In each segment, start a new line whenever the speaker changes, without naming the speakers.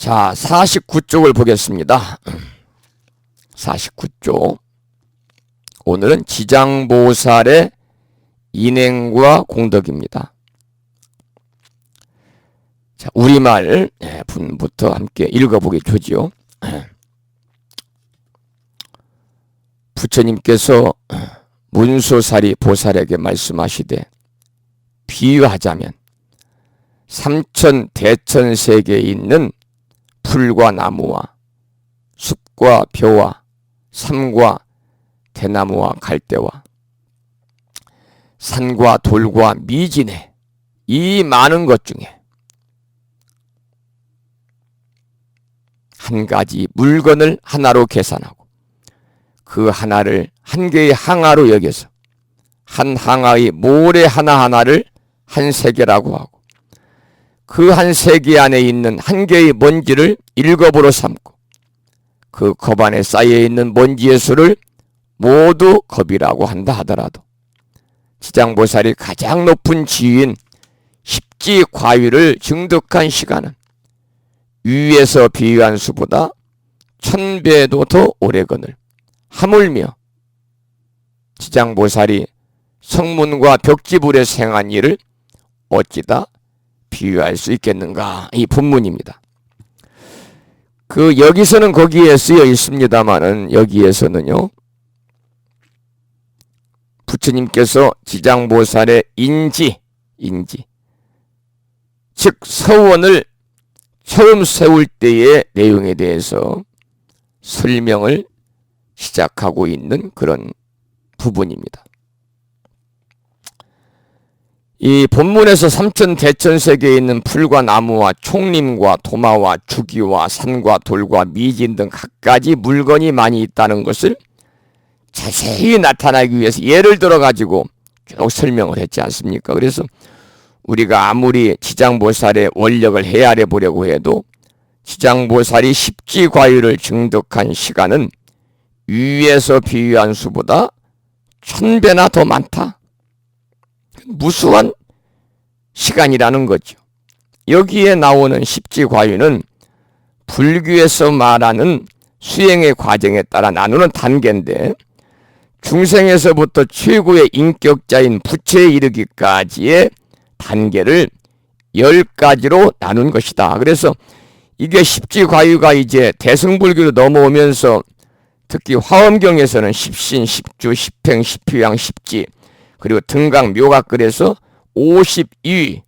자, 49쪽을 보겠습니다. 49쪽. 오늘은 지장보살의 인행과 공덕입니다. 자, 우리말 분부터 함께 읽어보게 되지요. 부처님께서 문수사리 보살에게 말씀하시되, 비유하자면 삼천 대천 세계에 있는 풀과 나무와 숲과 벼와 삼과 대나무와 갈대와 산과 돌과 미진해, 이 많은 것 중에 한 가지 물건을 하나로 계산하고 그 하나를 한 개의 항아로 여겨서 한 항아의 모래 하나하나를 한 세계라고 하고 그 한 세계 안에 있는 한 개의 먼지를 1겁으로 삼고 그 겁 안에 쌓여있는 먼지의 수를 모두 겁이라고 한다 하더라도 지장보살이 가장 높은 지위인 십지과유를 증득한 시간은 위에서 비유한 수보다 1000배도 더 오래건을 하물며 지장보살이 성문과 벽지불에 생한 일을 어찌다 비유할 수 있겠는가? 이 본문입니다. 여기서는 거기에 쓰여 있습니다만은 여기에서는요, 부처님께서 지장보살의 인지, 즉 서원을 처음 세울 때의 내용에 대해서 설명을 시작하고 있는 그런 부분입니다. 이 본문에서 삼천 대천 세계에 있는 풀과 나무와 총림과 도마와 주기와 산과 돌과 미진 등 갖가지 물건이 많이 있다는 것을 자세히 나타나기 위해서 예를 들어 가지고 쭉 설명을 했지 않습니까? 그래서 우리가 아무리 지장보살의 원력을 헤아려 보려고 해도 지장보살이 십지과유를 증득한 시간은 위에서 비유한 수보다 1000배나 더 많다. 무수한 시간이라는 거죠. 여기에 나오는 십지과유는 불교에서 말하는 수행의 과정에 따라 나누는 단계인데 중생에서부터 최고의 인격자인 부처에 이르기까지의 단계를 10가지로 나눈 것이다. 그래서 이게 십지과유가 이제 대승불교로 넘어오면서 특히 화엄경에서는 십신, 십주, 십행, 십휴양, 십지 그리고 등강, 묘각글에서 52위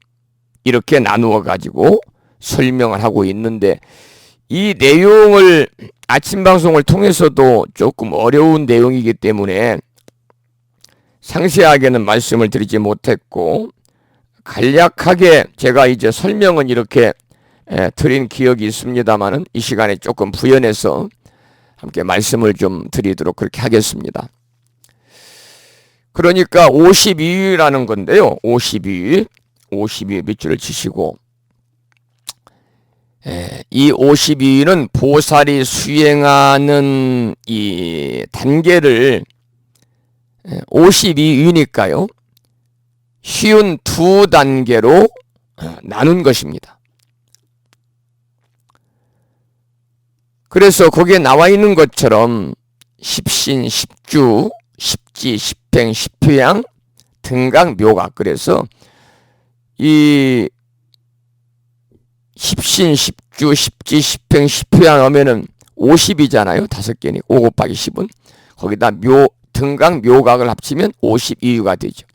이렇게 나누어 가지고 설명을 하고 있는데 이 내용을 아침 방송을 통해서도 조금 어려운 내용이기 때문에 상세하게는 말씀을 드리지 못했고 간략하게 제가 이제 설명은 이렇게 드린 기억이 있습니다만은 이 시간에 조금 부연해서 함께 말씀을 좀 드리도록 그렇게 하겠습니다. 그러니까 52위라는 건데요. 52위 밑줄을 치시고 이 52위는 보살이 수행하는 이 단계를 52위니까요. 쉬운 2단계로 나눈 것입니다. 그래서 거기에 나와 있는 것처럼 십신, 십주, 십지, 십행, 십휴양, 등강, 묘각. 그래서 이 십신, 십주, 십지, 십행, 십휴양 하면은 50이잖아요. 5개니 5 곱하기 10은 거기다 등강, 묘각을 합치면 52위가 되죠.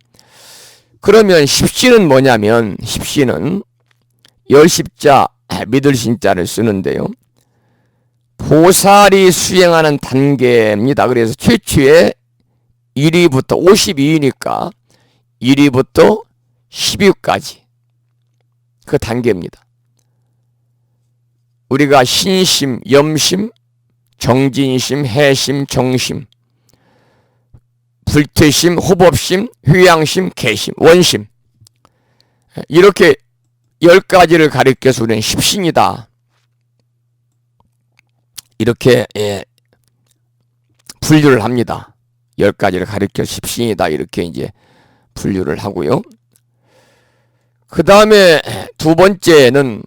그러면 십신은 뭐냐면 십신은 열십자 믿을 신자를 쓰는데요. 보살이 수행하는 단계입니다. 그래서 최초에 1위부터 52위니까 1위부터 10위까지 그 단계입니다. 우리가 신심, 염심, 정진심, 해심, 정심, 불퇴심, 호법심, 휴양심, 개심, 원심 이렇게 10가지를 가리켜서 우리는 십신이다. 이렇게 분류를 합니다. 10가지를 가리켜 십신이다. 이렇게 이제 분류를 하고요. 그 다음에 두 번째는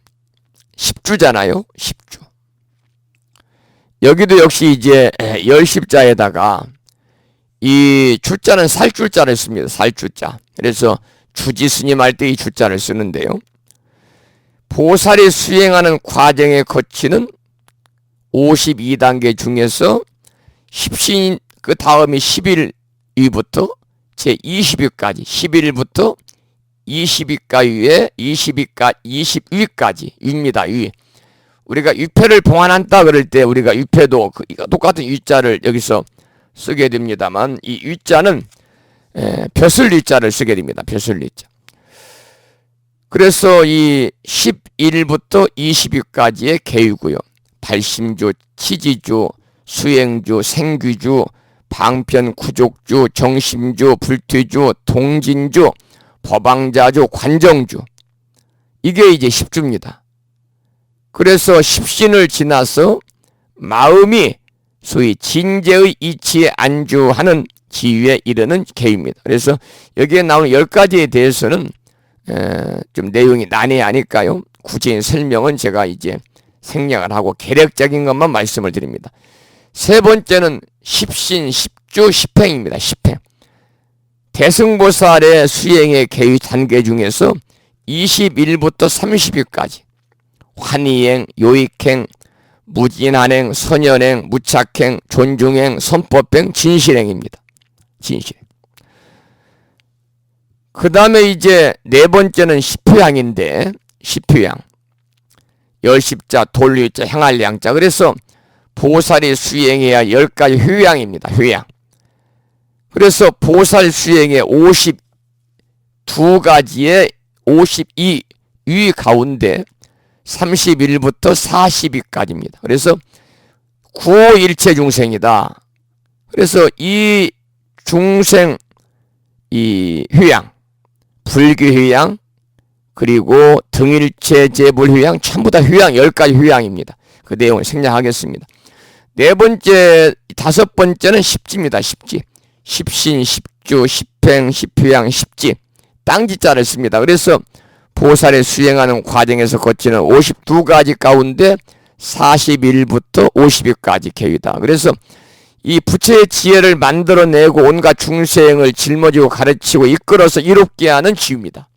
10주잖아요. 10주. 여기도 역시 이제 열십자에다가 이 주자는 살주자를 씁니다. 살주자. 그래서 주지스님 할 때 이 주자를 쓰는데요. 보살이 수행하는 과정에 거치는 52단계 중에서 십신 그 다음이 11위부터 제 20위까지 11위부터 20위까지에 20위까지 위입니다. 위. 우리가 위패를 봉안한다 그럴 때 우리가 위패도 똑같은 위자를 여기서 쓰게 됩니다만 이 위자는 벼슬 위자를 쓰게 됩니다. 벼슬 위자. 그래서 이 11부터 20위까지의 계유고요. 발심주, 치지주, 수행주, 생귀주, 방편, 구족주, 정심주, 불퇴주, 동진주, 법왕자주, 관정주. 이게 이제 10주입니다. 그래서 십신을 지나서 마음이 소위 진재의 이치에 안주하는 지위에 이르는 계유입니다. 그래서 여기에 나오는 10가지에 대해서는 좀 내용이 난해하니까요. 구체인 설명은 제가 이제 생략을 하고 개략적인 것만 말씀을 드립니다. 세 번째는 십신, 십주, 십행입니다. 십행. 대승보살의 수행의 계유 단계 중에서 21부터 30위까지 환희행, 요익행, 무진한행, 선연행, 무착행, 존중행, 선법행, 진실행입니다. 진실행. 그 다음에 이제 네 번째는 십효양인데 십효양. 열십자, 돌유자, 행할 양자. 그래서 보살이 수행해야 10가지 효양입니다. 효양. 그래서 보살 수행의 52가지의 52위 가운데 31부터 40위까지입니다. 그래서 구호일체 중생이다. 그래서 이 중생 이 효양, 불교효양, 그리고 등일체 재불효양 전부 다 효양 10가지 효양입니다. 그 내용을 생략하겠습니다. 네 번째, 다섯 번째는 십지입니다. 십지. 십신, 십주, 십행, 십효양, 십지. 땅지자를 씁니다. 그래서 보살의 수행하는 과정에서 거치는 52가지 가운데 41부터 50위까지 계유다. 그래서 이 부처의 지혜를 만들어내고 온갖 중생을 짊어지고 가르치고 이끌어서 이롭게 하는 지유입니다.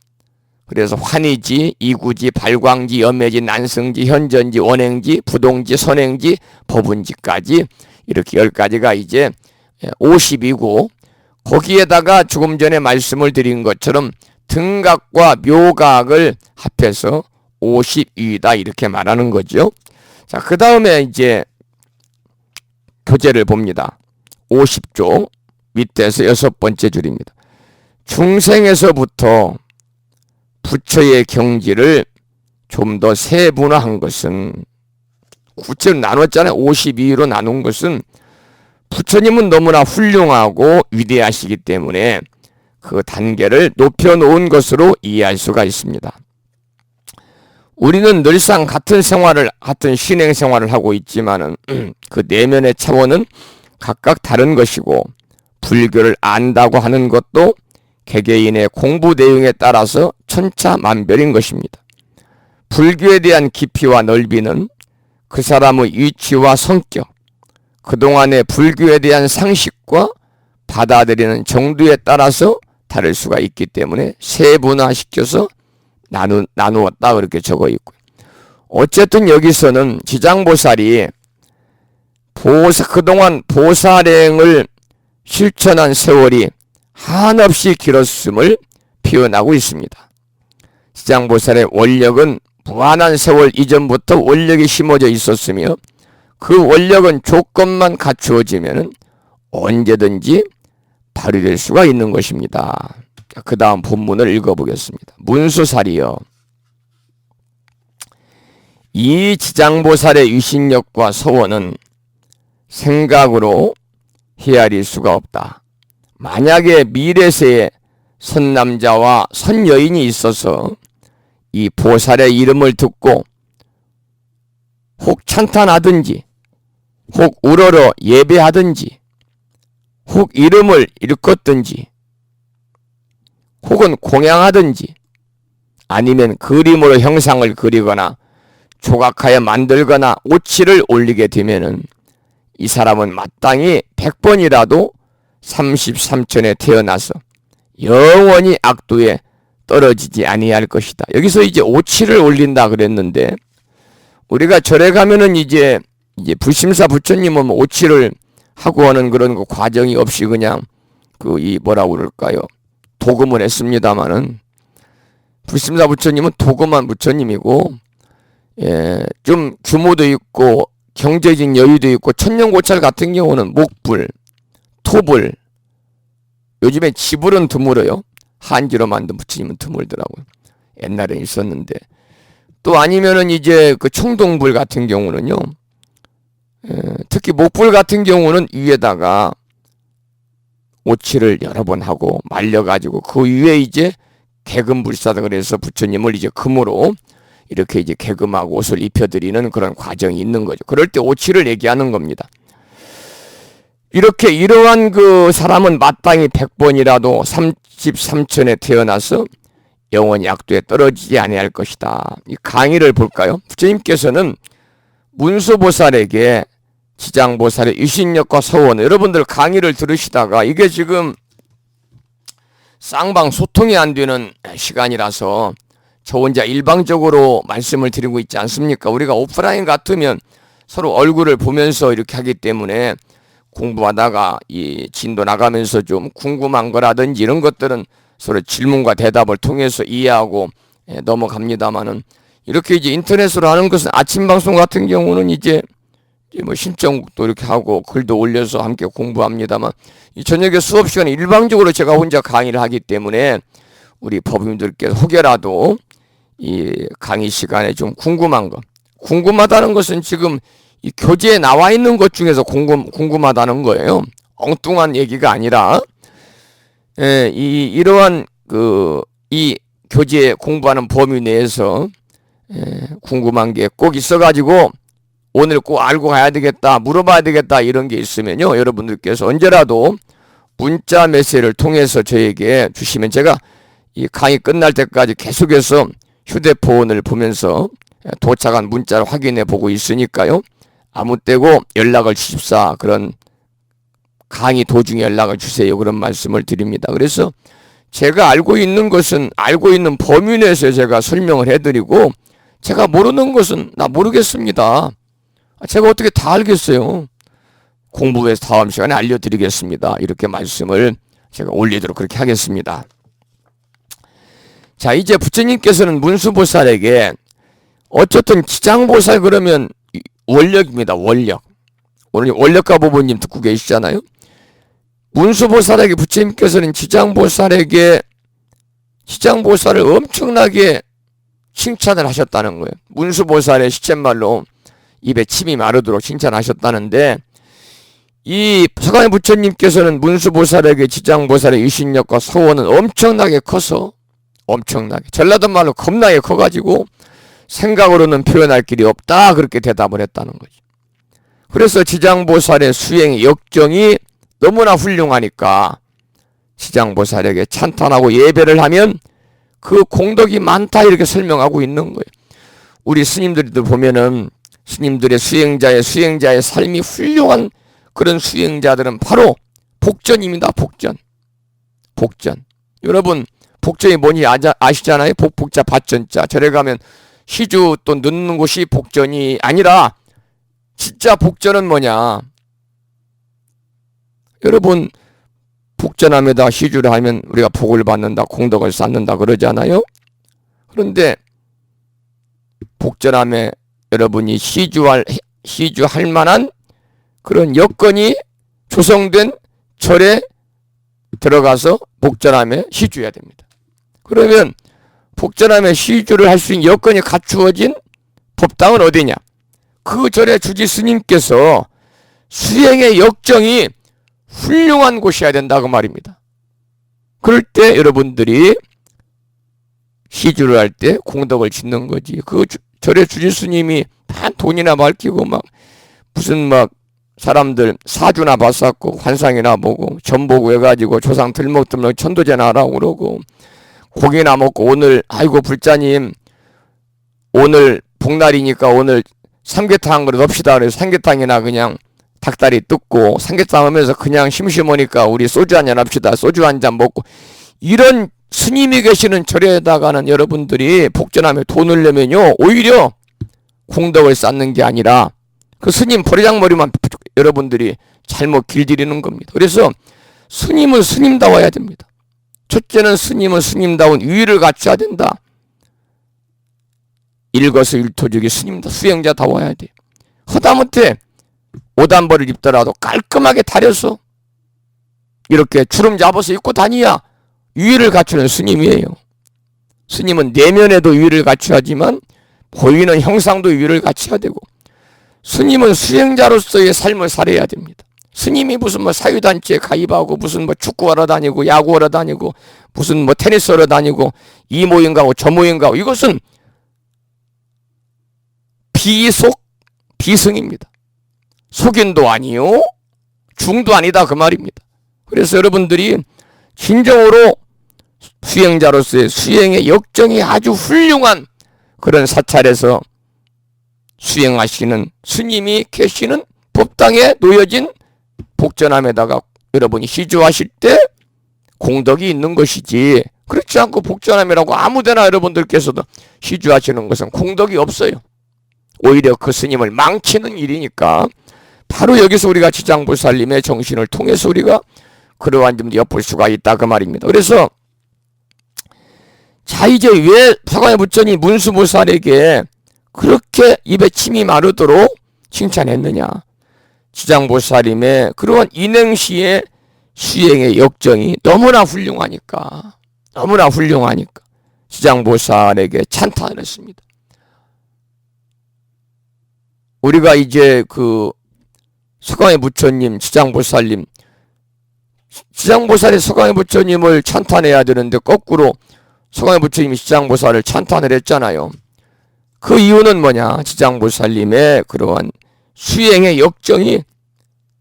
그래서 환희지, 이구지, 발광지, 염해지, 난승지, 현전지, 원행지, 부동지, 선행지, 법운지까지 이렇게 10가지가 이제 50이고 거기에다가 조금 전에 말씀을 드린 것처럼 등각과 묘각을 합해서 52이다 이렇게 말하는 거죠. 자, 그 다음에 이제 교재를 봅니다. 50조 밑에서 6번째 줄입니다. 중생에서부터 부처의 경지를 좀 더 세분화한 것은 구체로 나눴잖아요. 52로 나눈 것은 부처님은 너무나 훌륭하고 위대하시기 때문에 그 단계를 높여놓은 것으로 이해할 수가 있습니다. 우리는 늘상 같은 신행 생활을 하고 있지만은 그 내면의 차원은 각각 다른 것이고 불교를 안다고 하는 것도 개개인의 공부 내용에 따라서 천차만별인 것입니다. 불교에 대한 깊이와 넓이는 그 사람의 위치와 성격, 그동안의 불교에 대한 상식과 받아들이는 정도에 따라서 다를 수가 있기 때문에 세분화시켜서 나누었다 그렇게 적어 있고요. 어쨌든 여기서는 지장보살이 그동안 보살행을 실천한 세월이 한없이 길었음을 표현하고 있습니다. 지장보살의 원력은 무한한 세월 이전부터 원력이 심어져 있었으며 그 원력은 조건만 갖추어지면 언제든지 발휘될 수가 있는 것입니다. 그 다음 본문을 읽어보겠습니다. 문수살이여, 이 지장보살의 위신력과 서원은 생각으로 헤아릴 수가 없다. 만약에 미래세에 선남자와 선여인이 있어서 이 보살의 이름을 듣고 혹 찬탄하든지 혹 우러러 예배하든지 혹 이름을 일컫든지 혹은 공양하든지 아니면 그림으로 형상을 그리거나 조각하여 만들거나 오치를 올리게 되면은 이 사람은 마땅히 100번이라도 33천에 태어나서 영원히 악도에 떨어지지 아니할 것이다. 여기서 이제 오치를 올린다 그랬는데, 우리가 절에 가면은 이제 불심사 부처님은 오치를 하고 하는 그런 그 과정이 없이 그냥 뭐라고 그럴까요? 도금을 했습니다마는, 불심사 부처님은 도금한 부처님이고, 좀 규모도 있고 경제적 여유도 있고, 천년고찰 같은 경우는 목불, 토불, 요즘에 지불은 드물어요. 한지로 만든 부처님은 드물더라고요. 옛날에 있었는데. 또 아니면은 이제 그 청동불 같은 경우는요, 특히 목불 같은 경우는 위에다가 오치를 여러 번 하고 말려가지고 그 위에 이제 개금불사다 그래서 부처님을 이제 금으로 이렇게 이제 개금하고 옷을 입혀드리는 그런 과정이 있는 거죠. 그럴 때 오치를 얘기하는 겁니다. 이렇게 이러한 그 사람은 마땅히 100번이라도 33천에 태어나서 영원히 악도에 떨어지지 아니할 것이다. 이 강의를 볼까요? 부처님께서는 문수보살에게 지장보살의 유신력과 서원, 여러분들 강의를 들으시다가 이게 지금 쌍방 소통이 안 되는 시간이라서 저 혼자 일방적으로 말씀을 드리고 있지 않습니까? 우리가 오프라인 같으면 서로 얼굴을 보면서 이렇게 하기 때문에 공부하다가 이 진도 나가면서 좀 궁금한 거라든지 이런 것들은 서로 질문과 대답을 통해서 이해하고 넘어갑니다만은, 이렇게 이제 인터넷으로 하는 것은 아침 방송 같은 경우는 이제 뭐 신청도 이렇게 하고 글도 올려서 함께 공부합니다만, 이 저녁에 수업 시간에 일방적으로 제가 혼자 강의를 하기 때문에 우리 법인들께서 혹여라도 이 강의 시간에 좀 궁금하다는 것은 지금 이 교재에 나와 있는 것 중에서 궁금하다는 거예요. 엉뚱한 얘기가 아니라, 이러한 이 교재 공부하는 범위 내에서 궁금한 게 꼭 있어가지고 오늘 꼭 알고 가야 되겠다, 물어봐야 되겠다 이런 게 있으면요, 여러분들께서 언제라도 문자 메시지를 통해서 저에게 주시면 제가 이 강의 끝날 때까지 계속해서 휴대폰을 보면서 도착한 문자를 확인해 보고 있으니까요, 아무 때고 연락을 주십사, 그런 강의 도중에 연락을 주세요, 그런 말씀을 드립니다. 그래서 제가 알고 있는 것은 알고 있는 범위 내에서 제가 설명을 해드리고, 제가 모르는 것은 나 모르겠습니다. 제가 어떻게 다 알겠어요. 공부해서 다음 시간에 알려드리겠습니다. 이렇게 말씀을 제가 올리도록 그렇게 하겠습니다. 자, 이제 부처님께서는 문수보살에게 어쨌든 지장보살 그러면 원력입니다. 원력. 오늘 원력가 부부님 듣고 계시잖아요. 문수보살에게 부처님께서는 지장보살을 엄청나게 칭찬을 하셨다는 거예요. 문수보살의 시쳇말로 입에 침이 마르도록 칭찬하셨다는데, 이 서가모니 부처님께서는 문수보살에게 지장보살의 유신력과 소원은 엄청나게 커서, 엄청나게, 전라도 말로 겁나게 커가지고 생각으로는 표현할 길이 없다, 그렇게 대답을 했다는 거죠. 그래서 지장보살의 수행의 역정이 너무나 훌륭하니까 지장보살에게 찬탄하고 예배를 하면 그 공덕이 많다, 이렇게 설명하고 있는 거예요. 우리 스님들도 보면은 스님들의 수행자의 삶이 훌륭한 그런 수행자들은 바로 복전입니다. 복전. 여러분, 복전이 뭔지 아시잖아요? 복자 밭전자. 절에 가면 시주 또 넣는 곳이 복전이 아니라, 진짜 복전은 뭐냐? 여러분, 복전함에다 시주를 하면 우리가 복을 받는다, 공덕을 쌓는다 그러잖아요? 그런데 복전함에 여러분이 시주할 만한 그런 여건이 조성된 절에 들어가서 복전함에 시주해야 됩니다. 그러면 복전함에 시주를 할 수 있는 여건이 갖추어진 법당은 어디냐? 그 절의 주지 스님께서 수행의 역정이 훌륭한 곳이어야 된다고 말입니다. 그럴 때 여러분들이 시주를 할 때 공덕을 짓는 거지. 그 절의 주지 스님이 다 돈이나 밝히고 무슨 사람들 사주나 봤었고 환상이나 보고 전 보고 해가지고 조상 들먹들먹 천도제나 하라고 그러고, 고기나 먹고 오늘 아이고 불자님 오늘 복날이니까 오늘 삼계탕 한 그릇 합시다. 그래서 삼계탕이나 그냥 닭다리 뜯고 삼계탕 하면서 그냥 심심하니까 우리 소주 한잔 합시다. 소주 한잔 먹고, 이런 스님이 계시는 절에다가는 여러분들이 복전하며 돈을 내면요, 오히려 공덕을 쌓는 게 아니라 그 스님 버리장머리만 여러분들이 잘못 길들이는 겁니다. 그래서 스님은 스님다워야 됩니다. 첫째는 스님은 스님다운 위를 갖춰야 된다. 일거수일투족이 스님다, 수행자다워야 돼. 허다못해 옷단벌을 입더라도 깔끔하게 다려서 이렇게 주름 잡아서 입고 다니야 위를 갖추는 스님이에요. 스님은 내면에도 위를 갖춰야지만 보이는 형상도 위를 갖춰야 되고, 스님은 수행자로서의 삶을 살아야 됩니다. 스님이 무슨 뭐 사유단체에 가입하고 무슨 뭐 축구하러 다니고 야구하러 다니고 무슨 뭐 테니스하러 다니고 이 모임 가고 저 모임 가고, 이것은 비속 비승입니다. 속인도 아니요 중도 아니다, 그 말입니다. 그래서 여러분들이 진정으로 수행자로서의 수행의 역정이 아주 훌륭한 그런 사찰에서 수행하시는 스님이 계시는 법당에 놓여진 복전함에다가 여러분이 시주하실 때 공덕이 있는 것이지, 그렇지 않고 복전함이라고 아무데나 여러분들께서도 시주하시는 것은 공덕이 없어요. 오히려 그 스님을 망치는 일이니까 바로 여기서 우리가 지장보살님의 정신을 통해서 우리가 그러한 점도 엿볼 수가 있다, 그 말입니다. 그래서 자, 이제 왜 서가모니 부처님이 문수보살에게 그렇게 입에 침이 마르도록 칭찬했느냐? 지장보살님의 그러한 인행시의 수행의 역정이 너무나 훌륭하니까 지장보살에게 찬탄을 했습니다. 우리가 이제 그 서가모니 부처님, 지장보살님, 지장보살이 서가모니 부처님을 찬탄해야 되는데 거꾸로 서가모니 부처님이 지장보살을 찬탄을 했잖아요. 그 이유는 뭐냐? 지장보살님의 그러한 수행의 역정이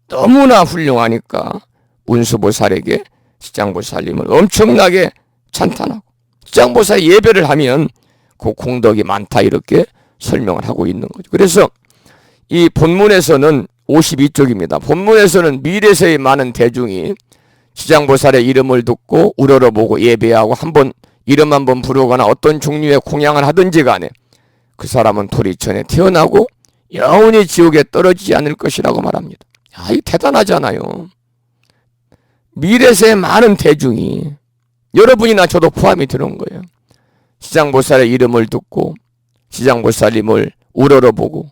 너무나 훌륭하니까 문수보살에게 지장보살님을 엄청나게 찬탄하고, 지장보살 예배를 하면 그 공덕이 많다, 이렇게 설명을 하고 있는 거죠. 그래서 이 본문에서는 52쪽입니다. 본문에서는 미래세의 많은 대중이 지장보살의 이름을 듣고 우러러보고 예배하고 한번 이름 한번 부르거나 어떤 종류의 공양을 하든지 간에 그 사람은 도리천에 태어나고 영원히 지옥에 떨어지지 않을 것이라고 말합니다. 야, 이 대단하잖아요. 미래세의 많은 대중이, 여러분이나 저도 포함이 되는 거예요. 지장보살의 이름을 듣고 지장보살님을 우러러보고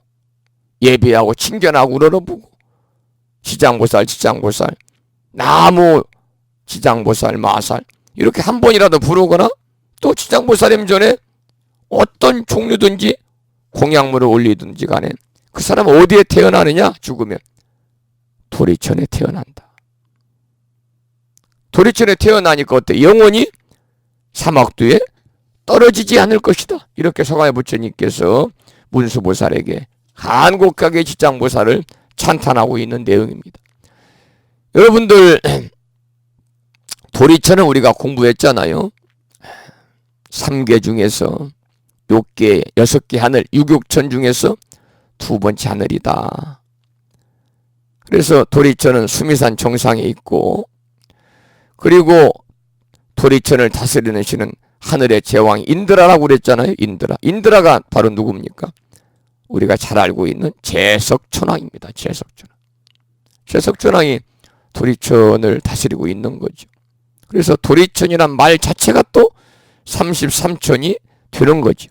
예배하고 친견하고 우러러보고 지장보살, 나무 지장보살, 마살 이렇게 한 번이라도 부르거나 또 지장보살님 전에 어떤 종류든지 공양물을 올리든지 간에 그 사람은 어디에 태어나느냐? 죽으면 도리천에 태어난다. 도리천에 태어나니까 어때? 영원히 사막두에 떨어지지 않을 것이다. 이렇게 서가모니 부처님께서 문수보살에게 간곡하게 지장보살을 찬탄하고 있는 내용입니다. 여러분들, 도리천은 우리가 공부했잖아요. 3개 중에서 6개, 6개 하늘, 유격천 중에서 두 번째 하늘이다. 그래서 도리천은 수미산 정상에 있고, 그리고 도리천을 다스리는 신은 하늘의 제왕 인드라라고 그랬잖아요. 인드라가 바로 누굽니까? 우리가 잘 알고 있는 제석천왕입니다. 제석천왕이 도리천을 다스리고 있는 거죠. 그래서 도리천이란 말 자체가 또 33천이 되는 거죠.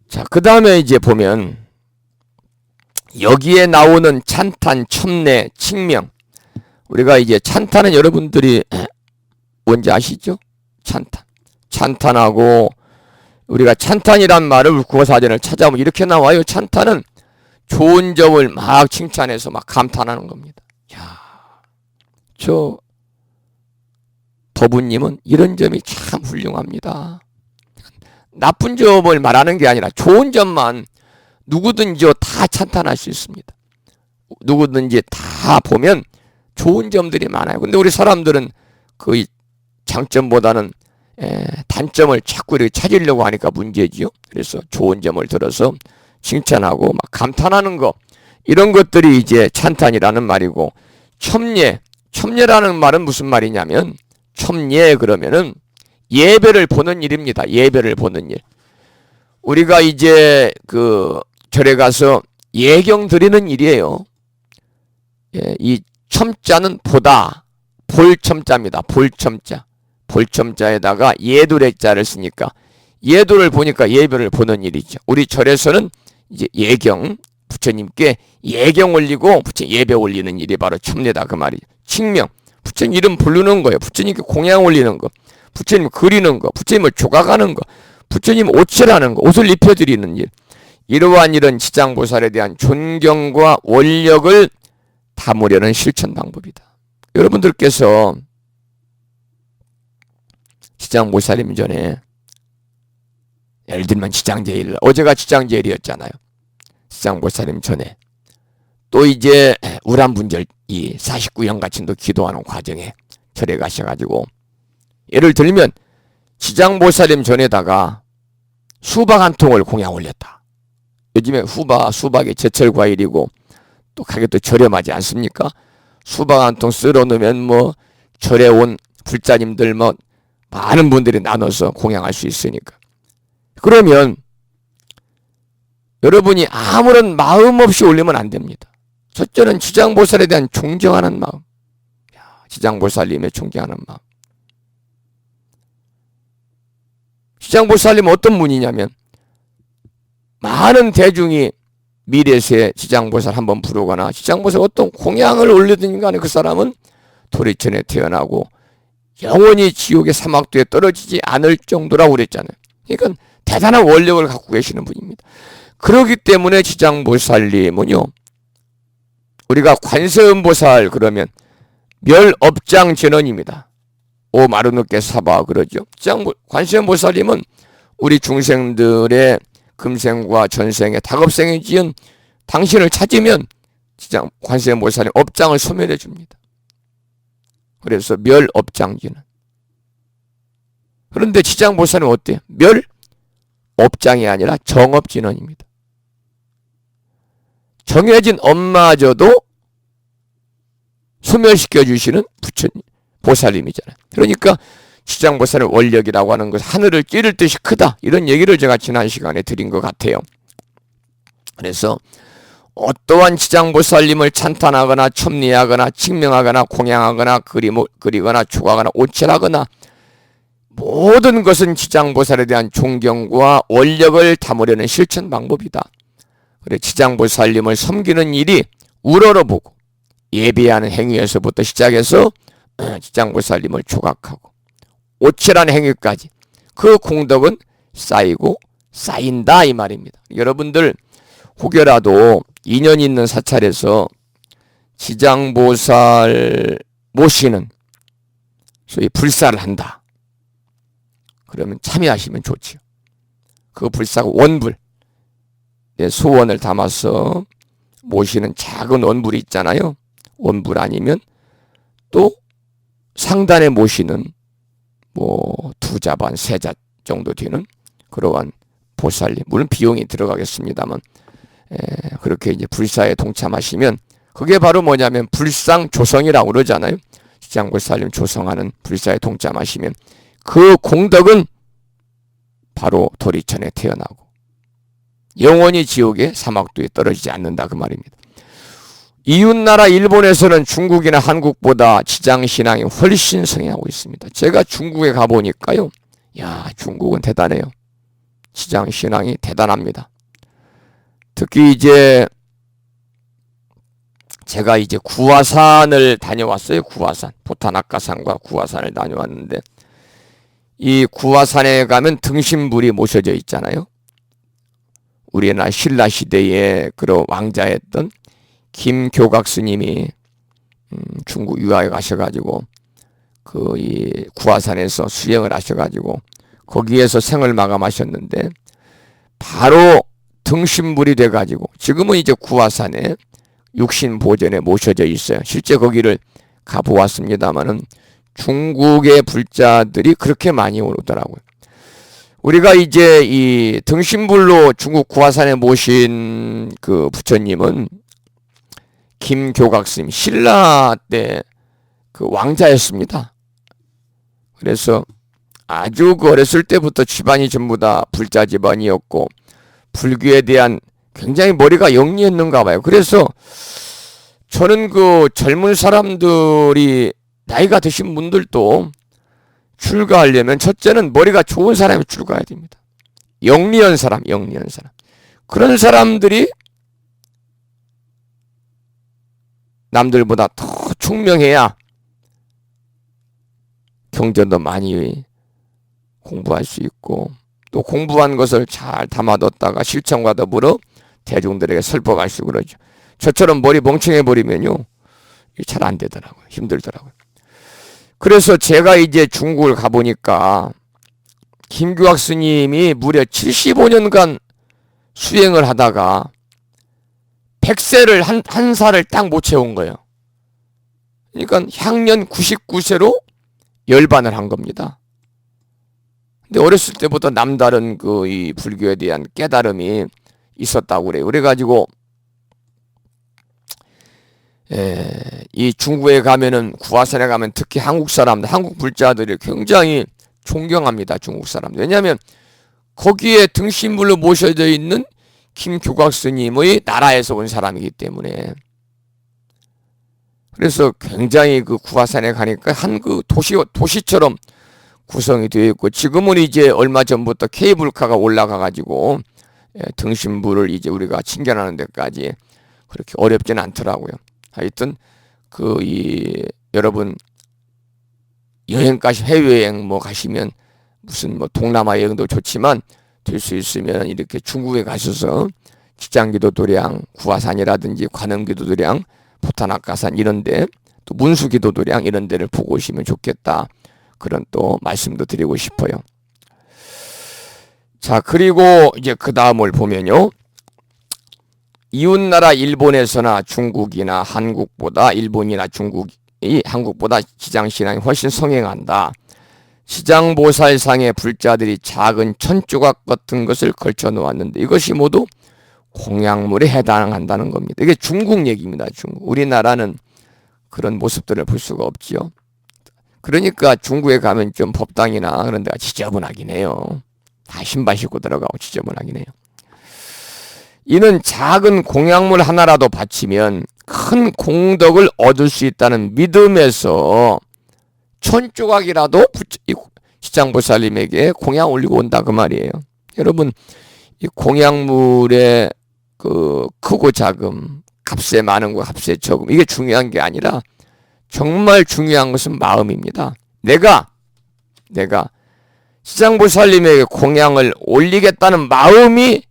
자, 그 다음에 이제 보면 여기에 나오는 찬탄, 첨례, 칙명, 우리가 이제 찬탄은 여러분들이 뭔지 아시죠? 찬탄하고 우리가 찬탄이란 말을 국어사전을 찾아보면 이렇게 나와요. 찬탄은 좋은 점을 막 칭찬해서 막 감탄하는 겁니다. 야, 저 도부님은 이런 점이 참 훌륭합니다. 나쁜 점을 말하는 게 아니라 좋은 점만 누구든지 다 찬탄할 수 있습니다. 누구든지 다 보면 좋은 점들이 많아요. 근데 우리 사람들은 그 장점보다는 단점을 자꾸 이렇게 찾으려고 하니까 문제지요. 그래서 좋은 점을 들어서 칭찬하고 막 감탄하는 거, 이런 것들이 이제 찬탄이라는 말이고, 첨예라는 말은 무슨 말이냐면, 첨예 그러면은 예배를 보는 일입니다. 예배를 보는 일. 우리가 이제 그 절에 가서 예경 드리는 일이에요. 이 첨자는 보다, 볼첨자입니다. 볼첨자. 볼첨자에다가 예도래자를 쓰니까 예도를 보니까 예배를 보는 일이죠. 우리 절에서는 이제 예경, 부처님께 예경 올리고 부처님 예배 올리는 일이 바로 첨례다 그 말이죠. 칙명, 부처님 이름 부르는 거예요. 부처님께 공양 올리는 거, 부처님 그리는 거, 부처님을 조각하는 거, 부처님 옷칠하는 거, 옷을 입혀드리는 일. 이러한 일은 지장보살에 대한 존경과 원력을 담으려는 실천 방법이다. 여러분들께서 지장보살님 전에, 예를 들면 지장제일, 어제가 지장제일이었잖아요. 지장보살님 전에 또 이제 우람분절 이 49형 가친도 기도하는 과정에 절에 가셔가지고, 예를 들면 지장보살님 전에다가 수박 한 통을 공양 올렸다. 요즘에 수박이 제철 과일이고 또 가격도 저렴하지 않습니까? 수박 한 통 쓸어 놓으면 뭐 절에 온 불자님들 뭐 많은 분들이 나눠서 공양할 수 있으니까. 그러면 여러분이 아무런 마음 없이 올리면 안 됩니다. 첫째는 지장보살에 대한 존경하는 마음. 지장보살님의 존경하는 마음. 지장보살님은 어떤 분이냐면, 많은 대중이 미래세 지장보살 한번 부르거나 지장보살 어떤 공양을 올리든 간에 그 사람은 도리천에 태어나고 영원히 지옥의 사막도에 떨어지지 않을 정도라고 그랬잖아요. 그러니까 대단한 원력을 갖고 계시는 분입니다. 그렇기 때문에 지장보살님은요, 우리가 관세음보살 그러면 멸업장전원입니다. 오마르누께 사바 그러죠. 관세음보살님은 우리 중생들의 금생과 전생의 다급생에 지은 당신을 찾으면 관세음보살님 업장을 소멸해 줍니다. 그래서 멸업장전원. 그런데 지장보살님은 어때요? 멸업장이 아니라 정업진원입니다. 정해진 업마저도 소멸시켜 주시는 부처님, 보살님이잖아요. 그러니까 지장보살의 원력이라고 하는 것은 하늘을 찌를 듯이 크다, 이런 얘기를 제가 지난 시간에 드린 것 같아요. 그래서 어떠한 지장보살님을 찬탄하거나 첨리하거나 칙명하거나 공양하거나 그리거나 조각하거나 오칠하거나 모든 것은 지장보살에 대한 존경과 원력을 담으려는 실천 방법이다. 그래, 지장보살님을 섬기는 일이 우러러보고 예배하는 행위에서부터 시작해서 지장보살님을 조각하고 오칠하는 행위까지 그 공덕은 쌓이고 쌓인다 이 말입니다. 여러분들 혹여라도 인연 있는 사찰에서 지장보살 모시는 소위 불사를 한다. 그러면 참여하시면 좋지요. 그 불사가 원불, 소원을 담아서 모시는 작은 원불이 있잖아요. 원불 아니면 또 상단에 모시는 뭐 2자 반 3자 정도 되는 그러한 보살님, 물론 비용이 들어가겠습니다만, 그렇게 이제 불사에 동참하시면 그게 바로 뭐냐면 불상조성이라고 그러잖아요. 지장보살님 조성하는 불사에 동참하시면 그 공덕은 바로 도리천에 태어나고 영원히 지옥의 사막도에 떨어지지 않는다 그 말입니다. 이웃나라 일본에서는 중국이나 한국보다 지장신앙이 훨씬 성행하고 있습니다. 제가 중국에 가보니까요, 중국은 대단해요. 지장신앙이 대단합니다. 특히 이제 제가 이제 구화산을 다녀왔어요. 구화산, 보타나카산과 구화산을 다녀왔는데, 이 구화산에 가면 등신불이 모셔져 있잖아요. 우리나라 신라 시대에 그런 왕자였던 김교각 스님이 중국 유학에 가셔가지고 이 구화산에서 수행을 하셔가지고 거기에서 생을 마감하셨는데, 바로 등신불이 돼가지고 지금은 이제 구화산에 육신보전에 모셔져 있어요. 실제 거기를 가보았습니다마는 중국의 불자들이 그렇게 많이 오더라고요. 우리가 이제 이 등신불로 중국 구화산에 모신 그 부처님은 김교각 스님, 신라 때 그 왕자였습니다. 그래서 아주 그 어렸을 때부터 집안이 전부 다 불자 집안이었고 불교에 대한 굉장히 머리가 영리했는가 봐요. 그래서 저는 그 젊은 사람들이 나이가 드신 분들도 출가하려면 첫째는 머리가 좋은 사람이 출가해야 됩니다. 영리한 사람. 그런 사람들이 남들보다 더 총명해야 경전도 많이 공부할 수 있고 또 공부한 것을 잘 담아뒀다가 실천과 더불어 대중들에게 설법할 수 그러죠. 저처럼 머리 멍청해 버리면요 잘 안 되더라고요. 힘들더라고요. 그래서 제가 이제 중국을 가보니까 김규학 스님이 무려 75년간 수행을 하다가 100세를 한 살을 딱 못 채운 거예요. 그러니까 향년 99세로 열반을 한 겁니다. 근데 어렸을 때부터 남다른 그 이 불교에 대한 깨달음이 있었다고 그래요. 그래가지고 이 중국에 가면은 구화산에 가면 특히 한국 사람들, 한국 불자들이 굉장히 존경합니다. 중국 사람들. 왜냐하면 거기에 등신불로 모셔져 있는 김교각 스님의 나라에서 온 사람이기 때문에. 그래서 굉장히 그 구화산에 가니까 한 그 도시처럼 구성이 되어 있고 지금은 이제 얼마 전부터 케이블카가 올라가 가지고 등신불을 이제 우리가 친견하는 데까지 그렇게 어렵진 않더라고요. 하여튼 여러분 여행까지 해외여행 뭐 가시면 무슨 뭐 동남아 여행도 좋지만 될 수 있으면 이렇게 중국에 가셔서 지장기도도량, 구화산이라든지 관음기도도량, 포탄악가산 이런데 또 문수기도도량 이런 데를 보고 오시면 좋겠다. 그런 또 말씀도 드리고 싶어요. 자, 그리고 이제 그 다음을 보면요. 이웃나라 일본에서나 중국이나 한국보다 일본이나 중국이 한국보다 지장신앙이 훨씬 성행한다. 지장보살상의 불자들이 작은 천조각 같은 것을 걸쳐 놓았는데 이것이 모두 공양물에 해당한다는 겁니다. 이게 중국 얘기입니다. 중국. 우리나라는 그런 모습들을 볼 수가 없지요. 그러니까 중국에 가면 좀 법당이나 그런 데가 지저분하긴 해요. 다 신발 신고 들어가고 지저분하긴 해요. 이는 작은 공양물 하나라도 바치면 큰 공덕을 얻을 수 있다는 믿음에서 천조각이라도 지장보살님에게 공양 올리고 온다 그 말이에요. 여러분 이 공양물의 그 크고 작음, 값에 많은 거 값에 적음 이게 중요한 게 아니라 정말 중요한 것은 마음입니다. 내가 지장보살님에게 공양을 올리겠다는 마음이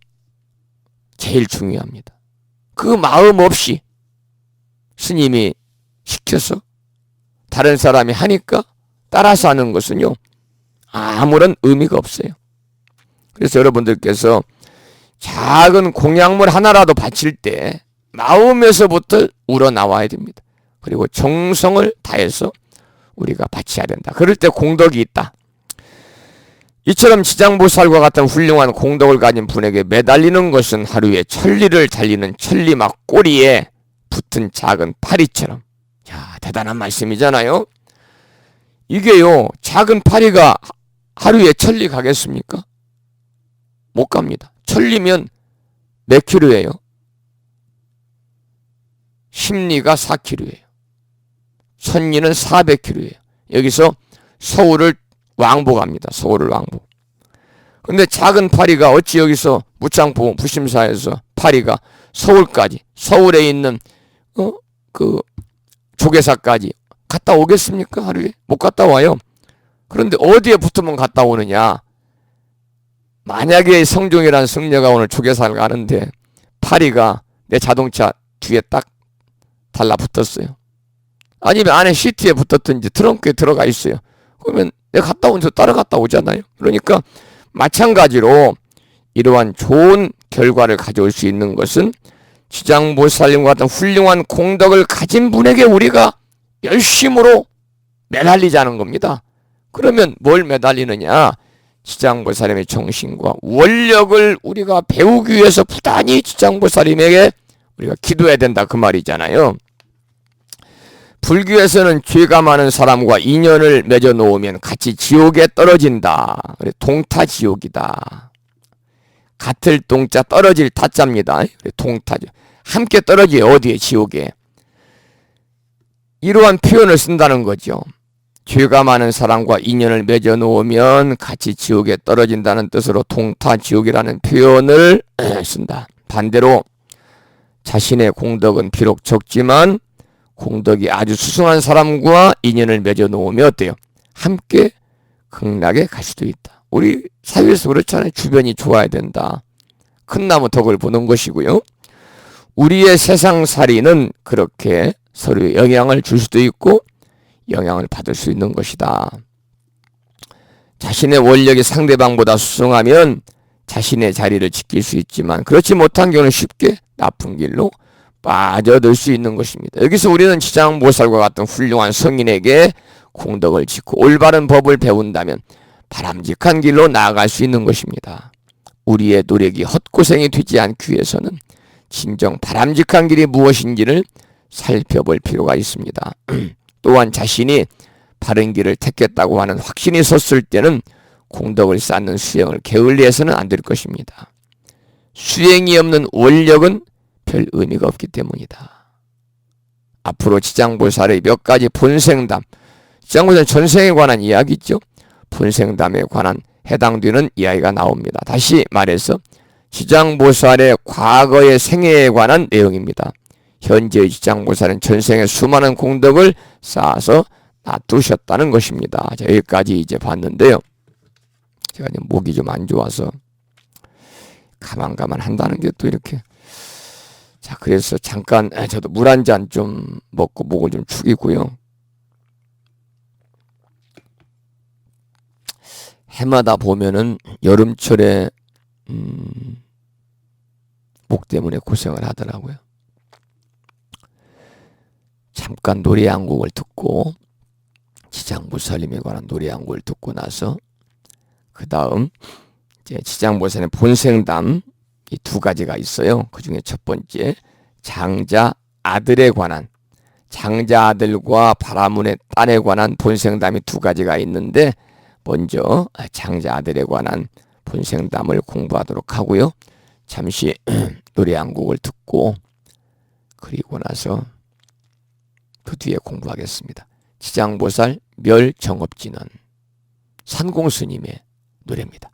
제일 중요합니다. 그 마음 없이 스님이 시켜서 다른 사람이 하니까 따라서 하는 것은요 아무런 의미가 없어요. 그래서 여러분들께서 작은 공양물 하나라도 바칠 때 마음에서부터 우러나와야 됩니다. 그리고 정성을 다해서 우리가 바쳐야 된다. 그럴 때 공덕이 있다. 이처럼 지장보살과 같은 훌륭한 공덕을 가진 분에게 매달리는 것은 하루에 천리를 달리는 천리막 꼬리에 붙은 작은 파리처럼. 야, 대단한 말씀이잖아요. 이게요, 작은 파리가 하루에 천리 가겠습니까? 못 갑니다. 천리면 몇 킬로예요? 10리가 4킬로예요. 천리는 400킬로예요. 여기서 서울을 왕복 갑니다. 서울을 왕복. 근데 작은 파리가 어찌 여기서 무창포 부심사에서 파리가 서울까지 서울에 있는 그 조계사까지 갔다 오겠습니까? 하루에 못 갔다 와요. 그런데 어디에 붙으면 갔다 오느냐? 만약에 성종이라는 승려가 오늘 조계사를 가는데 파리가 내 자동차 뒤에 딱 달라붙었어요. 아니면 안에 시트에 붙었든지 트렁크에 들어가 있어요. 그러면 내가 갔다 온 저 따라갔다 오잖아요. 그러니까 마찬가지로 이러한 좋은 결과를 가져올 수 있는 것은 지장보살님과 같은 훌륭한 공덕을 가진 분에게 우리가 열심으로 매달리자는 겁니다. 그러면 뭘 매달리느냐? 지장보살님의 정신과 원력을 우리가 배우기 위해서 부단히 지장보살님에게 우리가 기도해야 된다 그 말이잖아요. 불교에서는 죄가 많은 사람과 인연을 맺어 놓으면 같이 지옥에 떨어진다. 그래, 동타지옥이다. 같을 동자 떨어질 타자입니다. 그래, 동타죠. 함께 떨어져요. 어디에? 지옥에. 이러한 표현을 쓴다는 거죠. 죄가 많은 사람과 인연을 맺어 놓으면 같이 지옥에 떨어진다는 뜻으로 동타지옥이라는 표현을 쓴다. 반대로 자신의 공덕은 비록 적지만 공덕이 아주 수승한 사람과 인연을 맺어 놓으면 어때요? 함께 극락에 갈 수도 있다. 우리 사회에서 그렇잖아요. 주변이 좋아야 된다. 큰 나무 덕을 보는 것이고요. 우리의 세상살이는 그렇게 서로 영향을 줄 수도 있고 영향을 받을 수 있는 것이다. 자신의 원력이 상대방보다 수승하면 자신의 자리를 지킬 수 있지만 그렇지 못한 경우는 쉽게 나쁜 길로 빠져들 수 있는 것입니다. 여기서 우리는 지장보살과 같은 훌륭한 성인에게 공덕을 짓고 올바른 법을 배운다면 바람직한 길로 나아갈 수 있는 것입니다. 우리의 노력이 헛고생이 되지 않기 위해서는 진정 바람직한 길이 무엇인지를 살펴볼 필요가 있습니다. 또한 자신이 바른 길을 택했다고 하는 확신이 섰을 때는 공덕을 쌓는 수행을 게을리해서는 안 될 것입니다. 수행이 없는 원력은 별 의미가 없기 때문이다. 앞으로 지장보살의 몇 가지 본생담, 지장보살 전생에 관한 이야기죠. 본생담에 관한 해당되는 이야기가 나옵니다. 다시 말해서 지장보살의 과거의 생애에 관한 내용입니다. 현재의 지장보살은 전생에 수많은 공덕을 쌓아서 놔두셨다는 것입니다. 자, 여기까지 이제 봤는데요. 제가 목이 좀 안 좋아서 가만 한다는 게 또 이렇게. 자, 그래서 잠깐 저도 물 한 잔 좀 먹고 목을 좀 축이고요. 해마다 보면은 여름철에 목 때문에 고생을 하더라고요. 잠깐 노래 한 곡을 듣고 지장보살님에 관한 노래 한 곡을 듣고 나서 그 다음 이제 지장보살의 본생담 이 두 가지가 있어요. 그 중에 첫 번째 장자 아들에 관한 장자 아들과 바라문의 딸에 관한 본생담이 두 가지가 있는데 먼저 장자 아들에 관한 본생담을 공부하도록 하고요. 잠시 노래 한 곡을 듣고 그리고 나서 그 뒤에 공부하겠습니다. 지장보살 멸정업진언 산공스님의 노래입니다.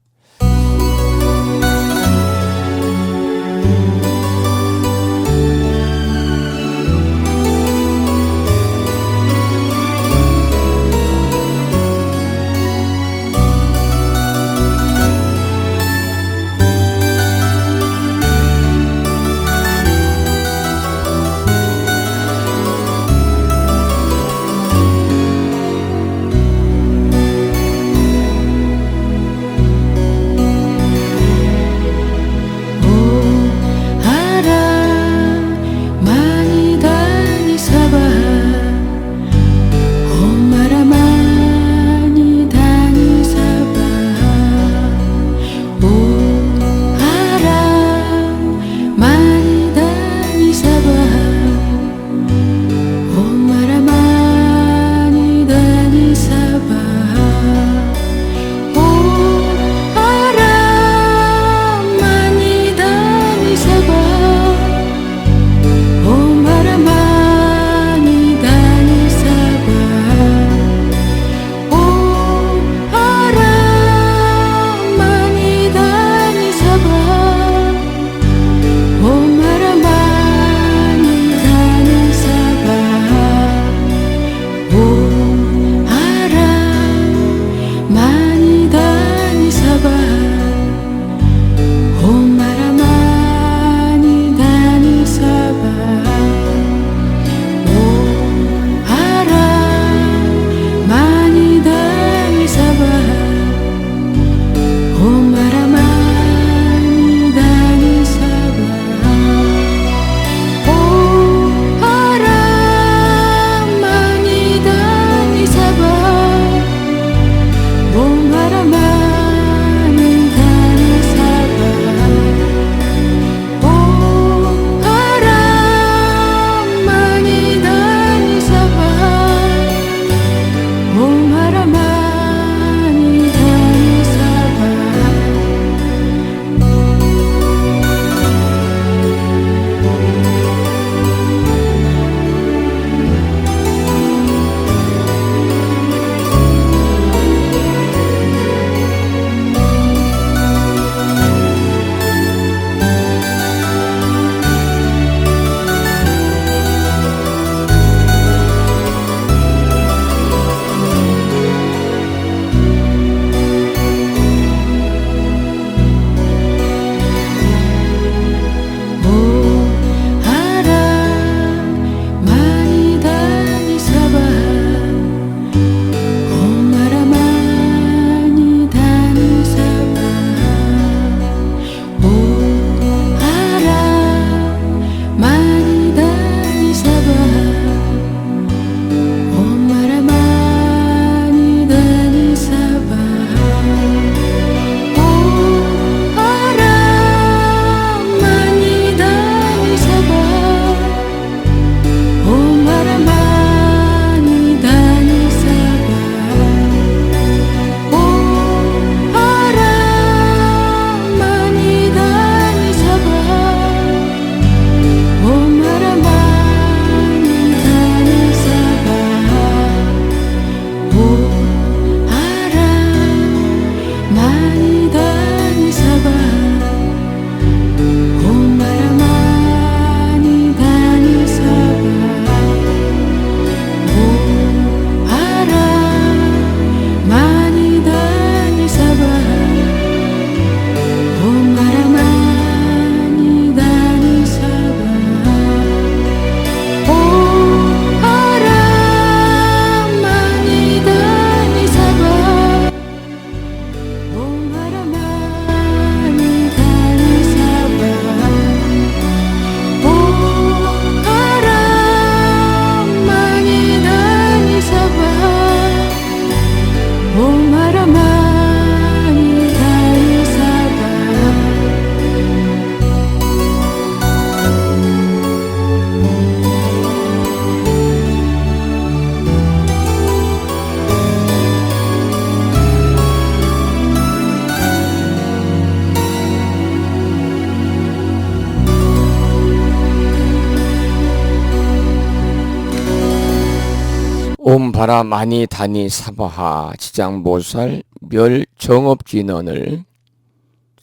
바라 많이 다니 사바하 지장보살 멸 정업진언을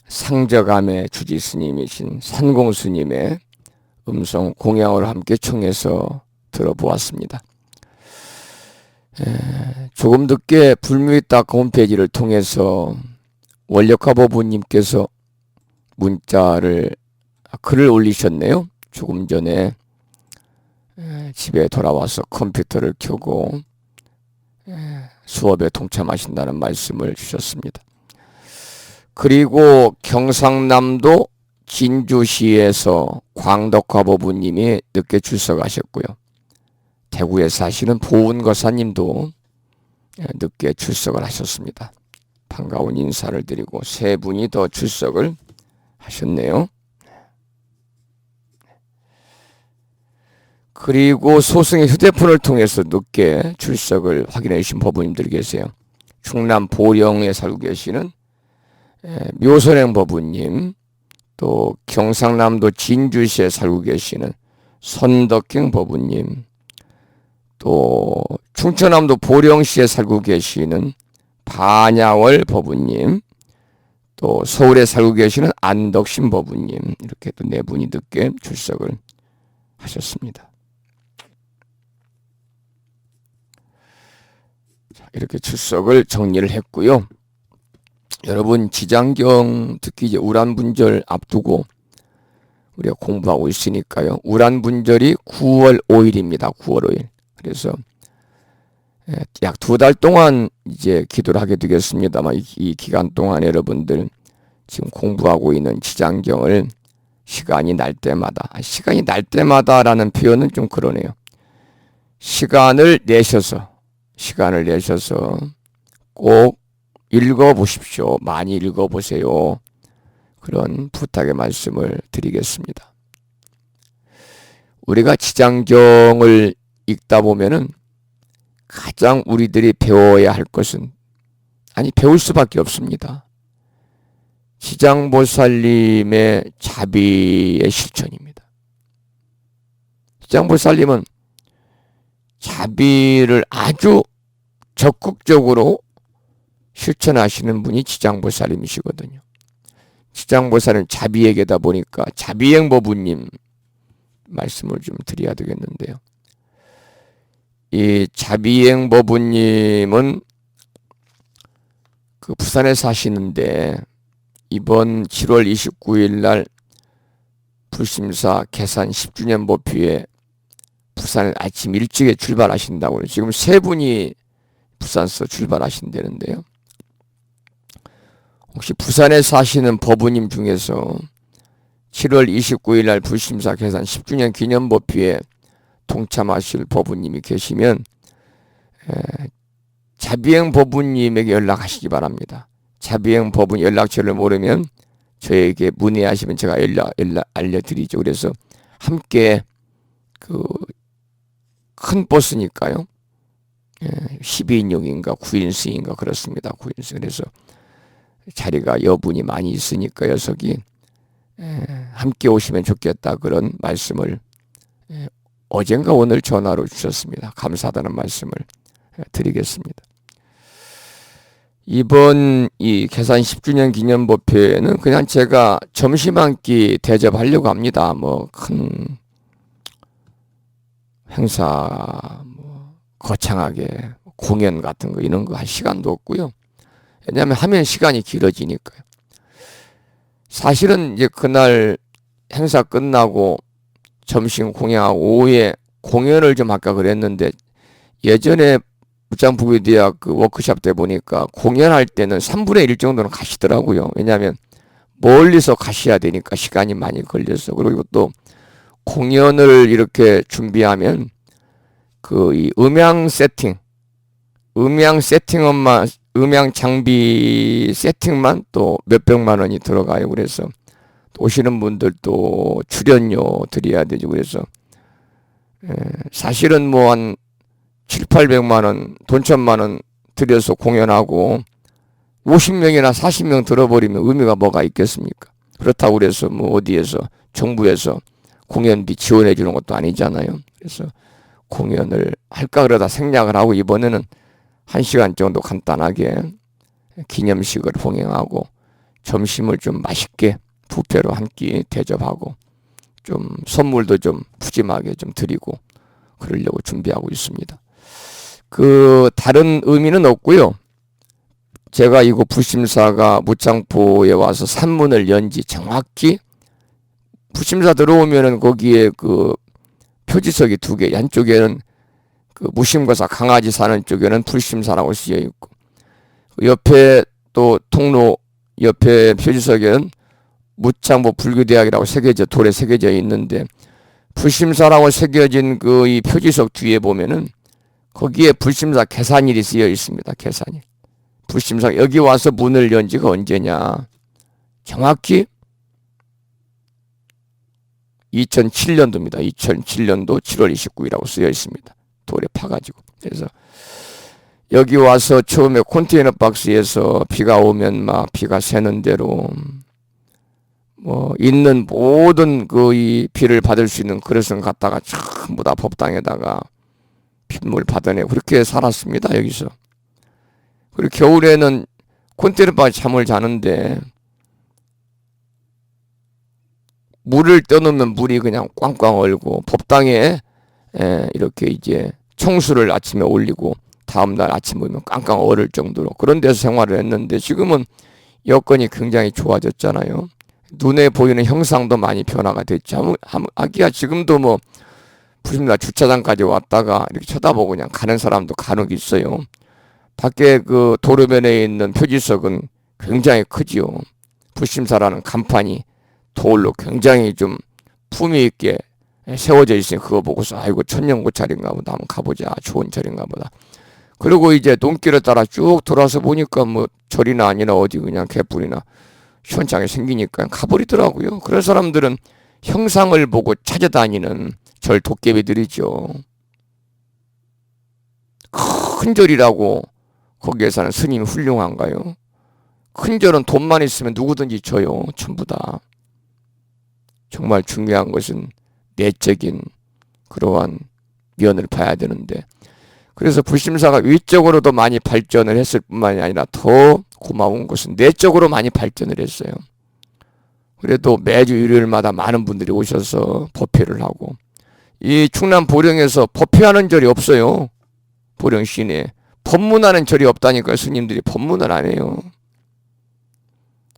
상저감의 주지스님이신 산공스님의 음성 공양으로 함께 청해서 들어보았습니다. 조금 늦게 불묘익답 홈페이지를 통해서 원력화보부님께서 글을 올리셨네요. 조금 전에 집에 돌아와서 컴퓨터를 켜고 수업에 동참하신다는 말씀을 주셨습니다. 그리고 경상남도 진주시에서 광덕화보부님이 늦게 출석하셨고요. 대구에 사시는 보은거사님도 늦게 출석을 하셨습니다. 반가운 인사를 드리고 세 분이 더 출석을 하셨네요. 그리고 소승의 휴대폰을 통해서 늦게 출석을 확인해 주신 법부님들이 계세요. 충남 보령에 살고 계시는 묘선행 법부님, 또 경상남도 진주시에 살고 계시는 선덕경 법부님, 또 충청남도 보령시에 살고 계시는 반야월 법부님, 또 서울에 살고 계시는 안덕신 법부님, 이렇게 또 네 분이 늦게 출석을 하셨습니다. 이렇게 출석을 정리를 했고요. 여러분 지장경 특히 이제 우란분절 앞두고 우리가 공부하고 있으니까요. 우란분절이 9월 5일입니다. 9월 5일. 그래서 약 2달 동안 이제 기도를 하게 되겠습니다만 이 기간 동안 여러분들 지금 공부하고 있는 지장경을 시간이 날 때마다라는 표현은 좀 그러네요. 시간을 내셔서 꼭 읽어보십시오. 많이 읽어보세요. 그런 부탁의 말씀을 드리겠습니다. 우리가 지장경을 읽다 보면은 가장 우리들이 배워야 할 것은, 배울 수밖에 없습니다. 지장보살님의 자비의 실천입니다. 지장보살님은 자비를 아주 적극적으로 실천하시는 분이 지장보살님이시거든요. 지장보살은 자비에게다 보니까 자비행보부님 말씀을 좀 드려야 되겠는데요. 이 자비행보부님은 그 부산에 사시는데 이번 7월 29일 날 불심사 개산 10주년 법회에 부산에 아침 일찍에 출발하신다고 지금 세 분이 부산서 출발하신다는데요. 혹시 부산에 사시는 법부님 중에서 7월 29일 날 불심사 개산 10주년 기념 법회에 동참하실 법부님이 계시면 자비행 법부님에게 연락하시기 바랍니다. 자비행 법부님 연락처를 모르면 저에게 문의하시면 제가 알려드리죠. 그래서 함께 큰 버스니까요. 12인용인가 9인승인가 그렇습니다. 9인승. 그래서 자리가 여분이 많이 있으니까 녀석이 함께 오시면 좋겠다 그런 말씀을 어젠가 오늘 전화로 주셨습니다. 감사하다는 말씀을 드리겠습니다. 이번 이 개산 10주년 기념 법회는 그냥 제가 점심 한 끼 대접하려고 합니다. 큰 행사, 거창하게 공연 같은 거 이런 거 할 시간도 없고요. 왜냐하면 하면 시간이 길어지니까요. 사실은 이제 그날 행사 끝나고 점심 공양하고 오후에 공연을 좀 아까 그랬는데 예전에 무장부교대학 그 워크숍 때 보니까 공연할 때는 3분의 1 정도는 가시더라고요. 왜냐하면 멀리서 가셔야 되니까 시간이 많이 걸려서. 그리고 또 공연을 이렇게 준비하면 이 음향 장비 세팅만 또 몇백만 원이 들어가요. 그래서 오시는 분들 또 출연료 드려야 되죠. 그래서 사실은 한 7, 800만 원, 돈 1,000만 원 들여서 공연하고 50명이나 40명 들어버리면 의미가 뭐가 있겠습니까? 그렇다고 그래서 어디에서 정부에서 공연비 지원해 주는 것도 아니잖아요. 그래서 공연을 할까 그러다 생략을 하고 이번에는 1시간 정도 간단하게 기념식을 봉행하고 점심을 좀 맛있게 뷔페로 한 끼 대접하고 좀 선물도 좀 푸짐하게 좀 드리고 그러려고 준비하고 있습니다. 다른 의미는 없고요. 제가 이곳 부심사가 무창포에 와서 산문을 연지 정확히 부심사 들어오면은 거기에 표지석이 2개, 한쪽에는 무심거사 강아지 사는 쪽에는 불심사라고 쓰여 있고 옆에 또 통로 옆에 표지석에는 무창포 불교대학이라고 돌에 새겨져 있는데 불심사라고 새겨진 이 표지석 뒤에 보면은 거기에 불심사 계산일이 쓰여 있습니다. 계산일. 불심사 여기 와서 문을 연 지가 언제냐? 정확히 2007년도입니다. 2007년도 7월 29일이라고 쓰여 있습니다. 돌에 파가지고. 그래서 여기 와서 처음에 컨테이너 박스에서 비가 오면 막 비가 새는 대로 있는 모든 이 비를 받을 수 있는 그릇을 갖다가 전부 다 법당에다가 빗물 받아내고 그렇게 살았습니다. 여기서. 그리고 겨울에는 컨테이너 박스에 잠을 자는데 물을 떠놓으면 물이 그냥 꽝꽝 얼고 법당에 이렇게 이제 청수를 아침에 올리고 다음날 아침 보면 깡깡 얼을 정도로 그런 데서 생활을 했는데 지금은 여건이 굉장히 좋아졌잖아요. 눈에 보이는 형상도 많이 변화가 됐죠. 하기야 지금도 부심사 주차장까지 왔다가 이렇게 쳐다보고 그냥 가는 사람도 간혹 있어요. 밖에 도로변에 있는 표지석은 굉장히 크지요. 부심사라는 간판이 돌로 굉장히 좀 품위 있게 세워져 있으니 그거 보고서 아이고 천년고찰인가 보다 한번 가보자 좋은 절인가 보다. 그리고 이제 논길을 따라 쭉 돌아서 보니까 절이나 아니나 어디 그냥 개뿔이나 시원찮게 생기니까 가버리더라고요. 그런 사람들은 형상을 보고 찾아다니는 절 도깨비들이죠. 큰 절이라고 거기에 사는 스님이 훌륭한가요? 큰 절은 돈만 있으면 누구든지 져요. 전부 다. 정말 중요한 것은 내적인 그러한 면을 봐야 되는데 그래서 불심사가 위적으로도 많이 발전을 했을 뿐만이 아니라 더 고마운 것은 내적으로 많이 발전을 했어요. 그래도 매주 일요일마다 많은 분들이 오셔서 법회를 하고 이 충남 보령에서 법회하는 절이 없어요. 보령 시내에 법문하는 절이 없다니까 스님들이 법문을 안 해요.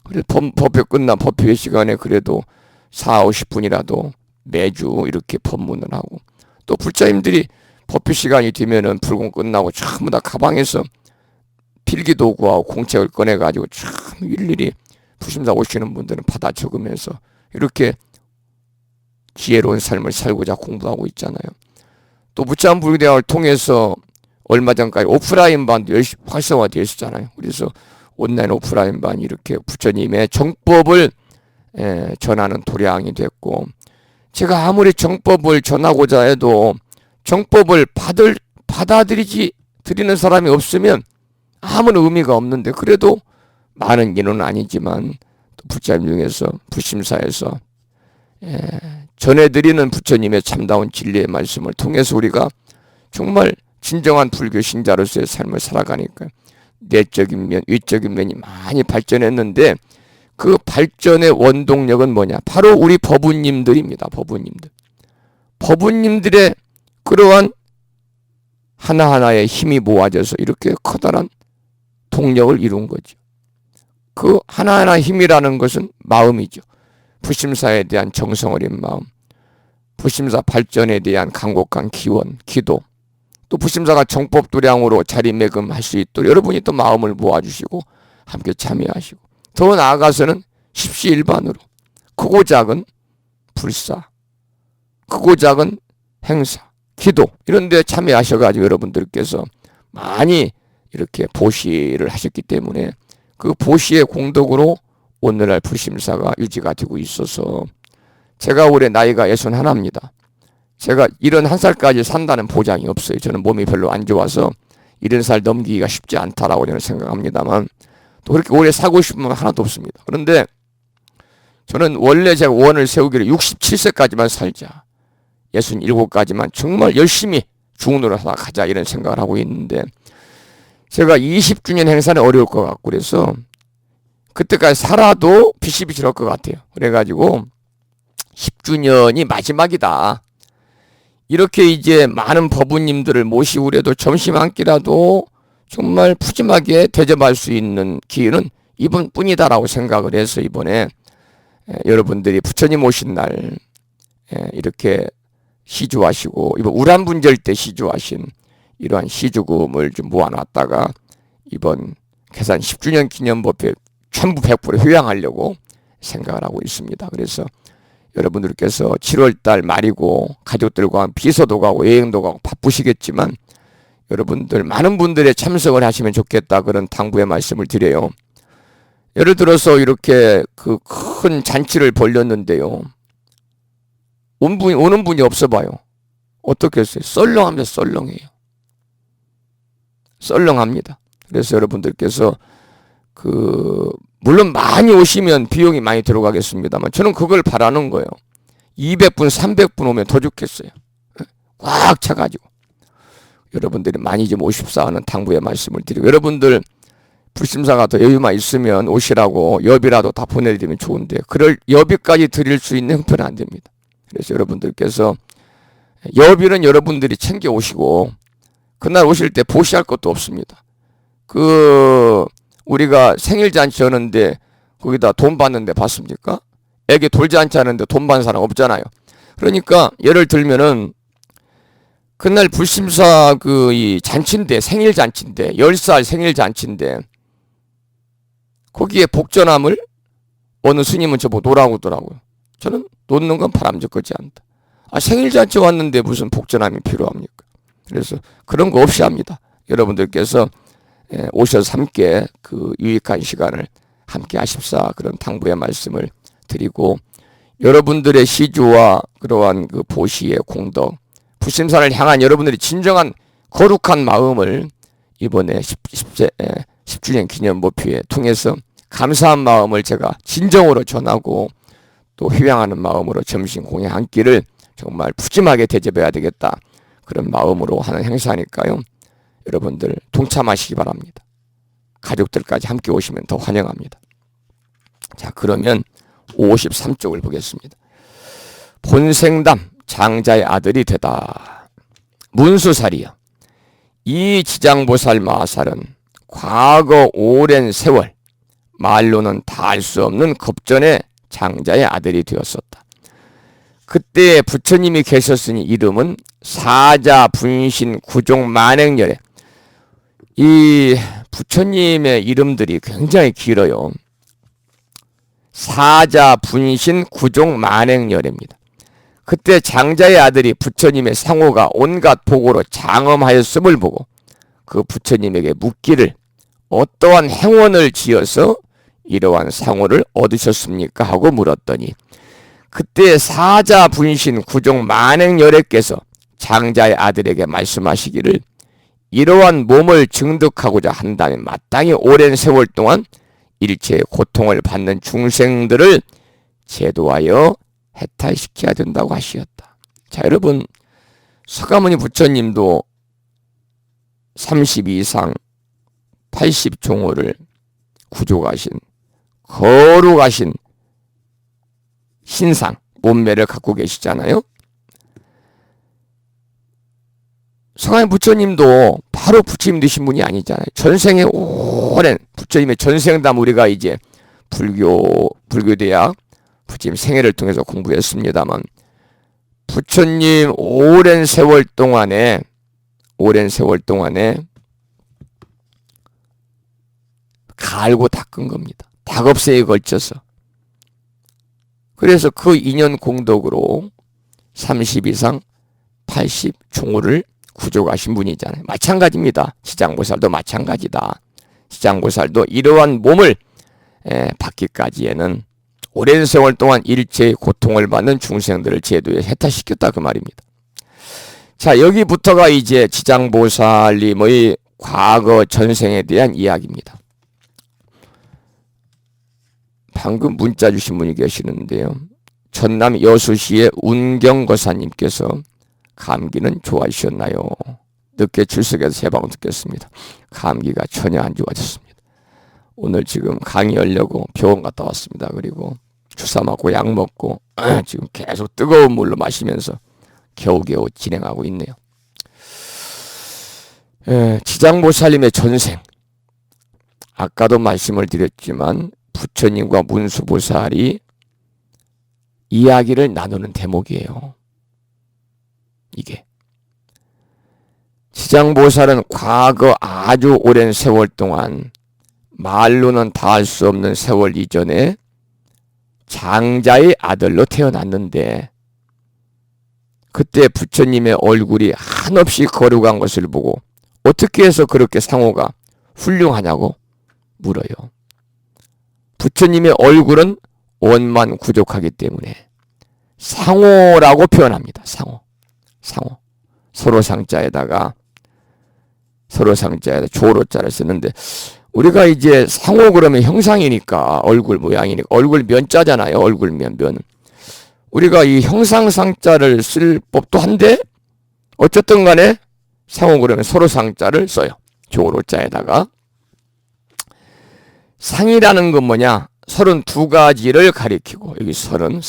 그래서 법회 끝나 법회 시간에 그래도 4, 50분이라도 매주 이렇게 법문을 하고 또 불자님들이 법회 시간이 되면은 불공 끝나고 전부 다 가방에서 필기도구하고 공책을 꺼내가지고 참 일일이 부심사 오시는 분들은 받아 적으면서 이렇게 지혜로운 삶을 살고자 공부하고 있잖아요. 또 무창불교대학을 통해서 얼마 전까지 오프라인 반도 열심히 활성화되어 있었잖아요. 그래서 온라인 오프라인 반 이렇게 부처님의 정법을 전하는 도량이 됐고 제가 아무리 정법을 전하고자 해도 정법을 받아들이는 사람이 없으면 아무런 의미가 없는데 그래도 많은 인원은 아니지만 또 부처님 중에서 부심사에서 전해드리는 부처님의 참다운 진리의 말씀을 통해서 우리가 정말 진정한 불교 신자로서의 삶을 살아가니까 내적인 면, 위적인 면이 많이 발전했는데 그 발전의 원동력은 뭐냐? 바로 우리 법우님들입니다. 법우님들. 법우님들의 그러한 하나하나의 힘이 모아져서 이렇게 커다란 동력을 이룬 거죠. 그 하나하나 힘이라는 것은 마음이죠. 부심사에 대한 정성 어린 마음, 부심사 발전에 대한 간곡한 기원, 기도, 또 부심사가 정법도량으로 자리매김할 수 있도록 여러분이 또 마음을 모아주시고 함께 참여하시고 더 나아가서는 십시일반으로 크고 작은 불사, 크고 작은 행사, 기도 이런 데 참여하셔가지고 여러분들께서 많이 이렇게 보시를 하셨기 때문에 그 보시의 공덕으로 오늘날 부심사가 유지가 되고 있어서 제가 올해 나이가 61입니다. 제가 71살까지 산다는 보장이 없어요. 저는 몸이 별로 안 좋아서 70살 넘기기가 쉽지 않다라고 저는 생각합니다만 또 그렇게 오래 살고 싶은 마음은 하나도 없습니다. 그런데 저는 원래 제가 원을 세우기를 67세까지만 살자. 67까지만 정말 열심히 중운으로 가자 이런 생각을 하고 있는데, 제가 20주년 행사는 어려울 것 같고 그래서 그때까지 살아도 비실비실할 것 같아요. 그래가지고 10주년이 마지막이다. 이렇게 이제 많은 법우님들을 모시고 그래도 점심 한 끼라도 정말 푸짐하게 대접할 수 있는 기회는 이번뿐이다라고 생각을 해서 이번에 여러분들이 부처님 오신 날 이렇게 시주하시고, 이번 우란분절 때 시주하신 이러한 시주금을 좀 모아놨다가 이번 계산 10주년 기념법회 전부 100% 효양하려고 생각을 하고 있습니다. 그래서 여러분들께서 7월달 말이고 가족들과 비서도 가고 여행도 가고 바쁘시겠지만 여러분들 많은 분들의 참석을 하시면 좋겠다, 그런 당부의 말씀을 드려요. 예를 들어서 이렇게 그 큰 잔치를 벌렸는데요, 오는 분이 없어 봐요. 어떻겠어요? 썰렁하면 썰렁해요. 썰렁합니다. 그래서 여러분들께서 물론 많이 오시면 비용이 많이 들어가겠습니다만 저는 그걸 바라는 거예요. 200분, 300분 오면 더 좋겠어요. 꽉 차가지고 여러분들이 많이 좀 오십사 하는 당부의 말씀을 드리고, 여러분들 불심사가 더 여유만 있으면 오시라고 여비라도 다 보내드리면 좋은데 그럴 여비까지 드릴 수 있는 형편은 안 됩니다. 그래서 여러분들께서 여비는 여러분들이 챙겨 오시고 그날 오실 때 보시할 것도 없습니다. 우리가 생일잔치 하는데 거기다 돈 받는데 받습니까? 애기 돌잔치 하는데 돈 받는 사람 없잖아요. 그러니까 예를 들면은 그날 불심사 이 잔치인데, 생일잔치인데, 10살 생일잔치인데 거기에 복전함을 어느 스님은 저보고 놓으라고 하더라고요. 저는 놓는 건 바람직하지 않다. 생일잔치 왔는데 무슨 복전함이 필요합니까? 그래서 그런 거 없이 합니다. 여러분들께서 오셔서 함께 유익한 시간을 함께 하십사, 그런 당부의 말씀을 드리고, 여러분들의 시주와 그러한 보시의 공덕, 불심사를 향한 여러분들의 진정한 거룩한 마음을 이번에 10주년 기념법회에 통해서 감사한 마음을 제가 진정으로 전하고 또 효양하는 마음으로 점심 공양 한 끼를 정말 푸짐하게 대접해야 되겠다, 그런 마음으로 하는 행사니까요. 여러분들 동참하시기 바랍니다. 가족들까지 함께 오시면 더 환영합니다. 자, 그러면 53쪽을 보겠습니다. 본생담 장자의 아들이 되다. 문수살이여, 이 지장보살 마살은 과거 오랜 세월 말로는 다 알 수 없는 겁전의 장자의 아들이 되었었다. 그때 부처님이 계셨으니 이름은 사자 분신 구종 만행열애. 이 부처님의 이름들이 굉장히 길어요. 사자 분신 구종 만행열애입니다. 그때 장자의 아들이 부처님의 상호가 온갖 복으로 장엄하였음을 보고 그 부처님에게 묻기를 어떠한 행원을 지어서 이러한 상호를 얻으셨습니까? 하고 물었더니 그때 사자 분신 구종 만행열애께서 장자의 아들에게 말씀하시기를 이러한 몸을 증득하고자 한다면 마땅히 오랜 세월 동안 일체의 고통을 받는 중생들을 제도하여 해탈시켜야 된다고 하시었다. 자, 여러분, 서가모니 부처님도 30 이상 80종호를 구족하신 거룩하신 신상, 몸매를 갖고 계시잖아요. 서가모니 부처님도 바로 부처님 되신 분이 아니잖아요. 전생에 오랜 부처님의 전생담 우리가 이제 불교대학 부처님 생애를 통해서 공부했습니다만, 부처님 오랜 세월 동안에 갈고 닦은 겁니다. 다급세에 걸쳐서. 그래서 그 인연 공덕으로 30 이상 80 종호를 구족하신 분이잖아요. 마찬가지입니다. 지장보살도 마찬가지다. 지장보살도 이러한 몸을 받기까지에는 오랜 세월 동안 일체의 고통을 받는 중생들을 제도에 해탈시켰다, 그 말입니다. 자, 여기부터가 이제 지장보살님의 과거 전생에 대한 이야기입니다. 방금 문자 주신 분이 계시는데요. 전남 여수시의 운경거사님께서 감기는 좋아지셨나요? 늦게 출석해서 제 방송 듣겠습니다. 감기가 전혀 안 좋아졌습니다. 오늘 지금 강의 하려고 병원 갔다 왔습니다. 그리고 주사 맞고 약 먹고 지금 계속 뜨거운 물로 마시면서 겨우겨우 진행하고 있네요. 지장보살님의 전생, 아까도 말씀을 드렸지만 부처님과 문수보살이 이야기를 나누는 대목이에요. 이게 지장보살은 과거 아주 오랜 세월 동안 말로는 다 할 수 없는 세월 이전에 장자의 아들로 태어났는데 그때 부처님의 얼굴이 한없이 거룩한 것을 보고 어떻게 해서 그렇게 상호가 훌륭하냐고 물어요. 부처님의 얼굴은 원만 부족하기 때문에 상호라고 표현합니다. 상호. 서로상자에다가 조로자를 쓰는데 우리가 이제 상호 그러면 형상이니까 얼굴 모양이니까 얼굴 면자잖아요. 얼굴 면. 우리가 이 형상상자를 쓸 법도 한데 어쨌든 간에 상호 그러면 서로상자를 써요. 조로자에다가. 상이라는 건 뭐냐? 32가지를 가리키고 여기 상은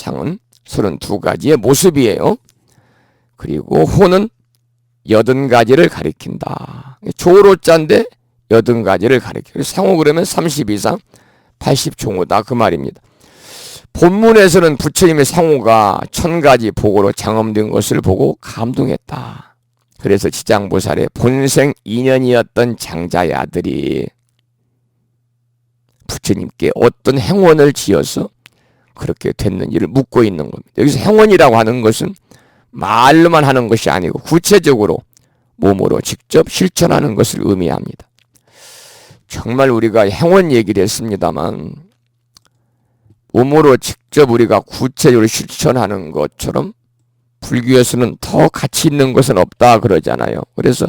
32가지의 모습이에요. 그리고 호는 80가지를 가리킨다. 조로자인데 80가지를 가리켜요. 상호 그러면 30 이상 80종호다 그 말입니다. 본문에서는 부처님의 상호가 1000가지 복으로 장엄된 것을 보고 감동했다. 그래서 지장보살의 본생 인연이었던 장자의 아들이 부처님께 어떤 행원을 지어서 그렇게 됐는지를 묻고 있는 겁니다. 여기서 행원이라고 하는 것은 말로만 하는 것이 아니고 구체적으로 몸으로 직접 실천하는 것을 의미합니다. 정말 우리가 행원 얘기를 했습니다만 몸으로 직접 우리가 구체적으로 실천하는 것처럼 불교에서는 더 가치 있는 것은 없다 그러잖아요. 그래서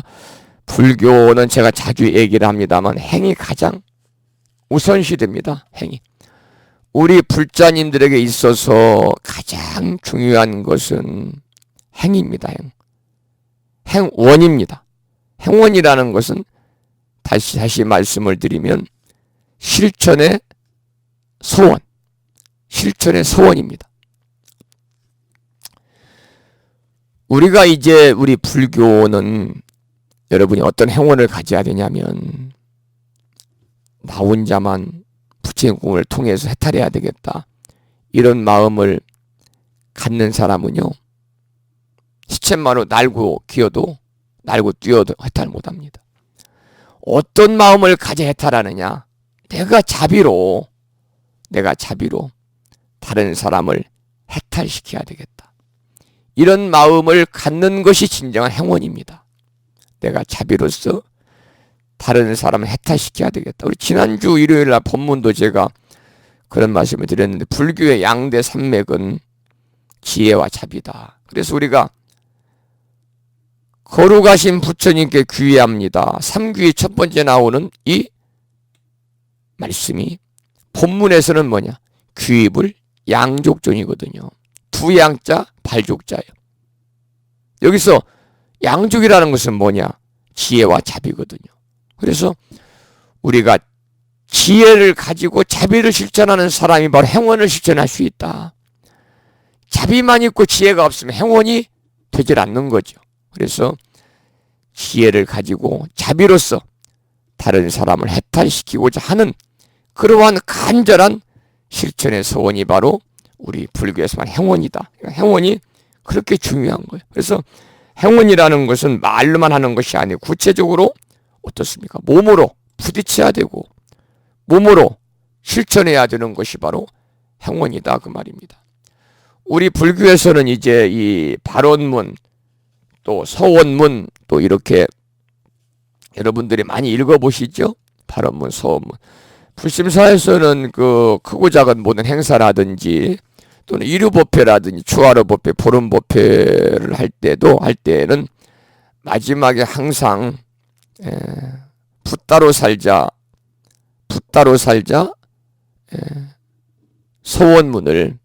불교는 제가 자주 얘기를 합니다만 행이 가장 우선시됩니다. 행이. 우리 불자님들에게 있어서 가장 중요한 것은 행입니다. 행원입니다. 행원이라는 것은 다시 말씀을 드리면 실천의 소원입니다. 우리가 이제 우리 불교는 여러분이 어떤 행원을 가져야 되냐면 나 혼자만 부처님 공을 통해서 해탈해야 되겠다. 이런 마음을 갖는 사람은요. 시쳇말로 날고 기어도 날고 뛰어도 해탈 못합니다. 어떤 마음을 가져 해탈하느냐. 내가 자비로 다른 사람을 해탈시켜야 되겠다. 이런 마음을 갖는 것이 진정한 행원입니다. 내가 자비로서 다른 사람을 해탈시켜야 되겠다. 우리 지난주 일요일날 본문도 제가 그런 말씀을 드렸는데 불교의 양대 산맥은 지혜와 자비다. 그래서 우리가 거룩하신 부처님께 귀의합니다. 3귀의 첫 번째 나오는 이 말씀이 본문에서는 뭐냐? 귀입을 양족존이거든요. 두 양자 발족자예요. 여기서 양족이라는 것은 뭐냐? 지혜와 자비거든요. 그래서 우리가 지혜를 가지고 자비를 실천하는 사람이 바로 행원을 실천할 수 있다. 자비만 있고 지혜가 없으면 행원이 되질 않는 거죠. 그래서 지혜를 가지고 자비로서 다른 사람을 해탈시키고자 하는 그러한 간절한 실천의 소원이 바로 우리 불교에서만 행원이다. 행원이 그렇게 중요한 거예요. 그래서 행원이라는 것은 말로만 하는 것이 아니고 구체적으로 어떻습니까? 몸으로 부딪혀야 되고 몸으로 실천해야 되는 것이 바로 행원이다 그 말입니다. 우리 불교에서는 이제 이 발원문 또 서원문 또 이렇게 여러분들이 많이 읽어보시죠? 발원문, 서원문. 불심사에서는 그 크고 작은 모든 행사라든지 또는 이류법회라든지 추하루법회, 보름법회를 할 때는 마지막에 항상 붓다로 살자 서원문을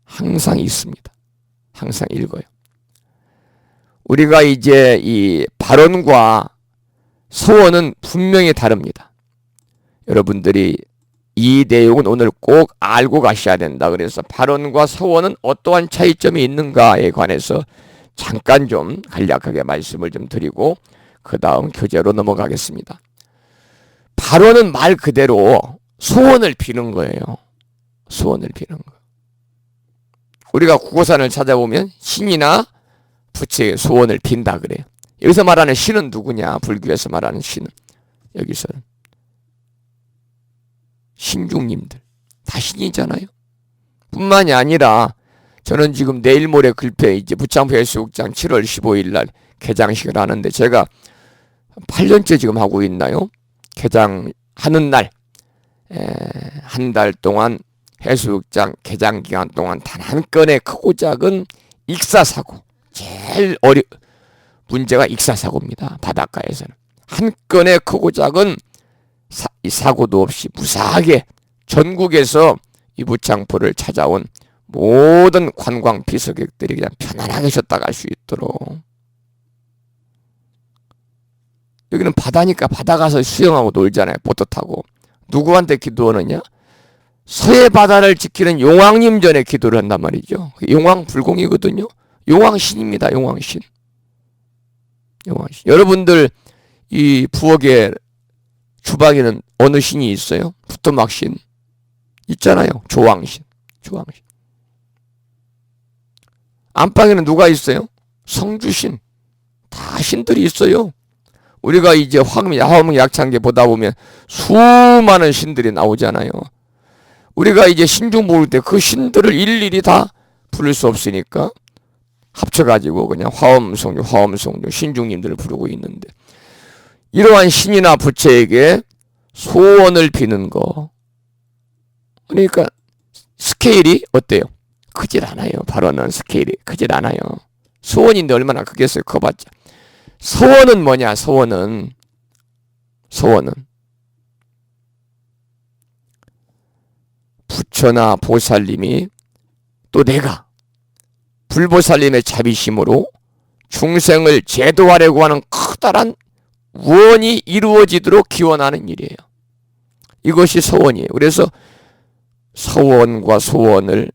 항상 읽습니다. 항상 읽어요. 우리가 이제 이 발언과 서원은 분명히 다릅니다. 여러분들이 이 내용은 오늘 꼭 알고 가셔야 된다. 그래서 발언과 서원은 어떠한 차이점이 있는가에 관해서 잠깐 좀 간략하게 말씀을 좀 드리고 그 다음 교재로 넘어가겠습니다. 발언은 말 그대로 소원을 비는 거예요. 소원을 비는 거. 우리가 국어사를 찾아보면 신이나 부처의 소원을 빈다 그래요. 여기서 말하는 신은 누구냐? 불교에서 말하는 신은 여기서는 신중님들 다 신이잖아요. 뿐만이 아니라 저는 지금 내일 모레 글패 이제 부창포 해수욕장 7월 15일 날 개장식을 하는데 제가 8년째 지금 하고 있나요? 개장하는 날 한 달 동안 해수욕장 개장 기간 동안 단 한 건의 크고 작은 익사사고, 제일 문제가 익사사고입니다. 바닷가에서는 한 건의 크고 작은 사고도 없이 무사하게 전국에서 이 부창포를 찾아온 모든 관광 비서객들이 그냥 편안하게 쉬었다 갈 수 있도록. 여기는 바다니까 바다 가서 수영하고 놀잖아요. 보트 타고. 누구한테 기도하느냐? 서해 바다를 지키는 용왕님 전에 기도를 한단 말이죠. 용왕 불공이거든요. 용왕신입니다. 용왕신. 용왕신. 여러분들 이 부엌에 주방에는 어느 신이 있어요? 부토막신 있잖아요. 조왕신. 조왕신. 안방에는 누가 있어요? 성주신. 다 신들이 있어요. 우리가 이제 화엄 약창계 보다 보면 수많은 신들이 나오잖아요. 우리가 이제 신중 부를 때 그 신들을 일일이 다 부를 수 없으니까 합쳐가지고 그냥 화엄성주, 화엄성주, 신중님들을 부르고 있는데, 이러한 신이나 부처에게 소원을 비는 거. 그러니까 스케일이 어때요? 크질 않아요. 발언은 스케일이 크질 않아요. 소원인데 얼마나 크겠어요. 커봤자. 서원은 뭐냐? 서원은 부처나 보살님이 또 내가 불보살님의 자비심으로 중생을 제도하려고 하는 커다란 원이 이루어지도록 기원하는 일이에요. 이것이 서원이에요. 그래서 서원과 소원을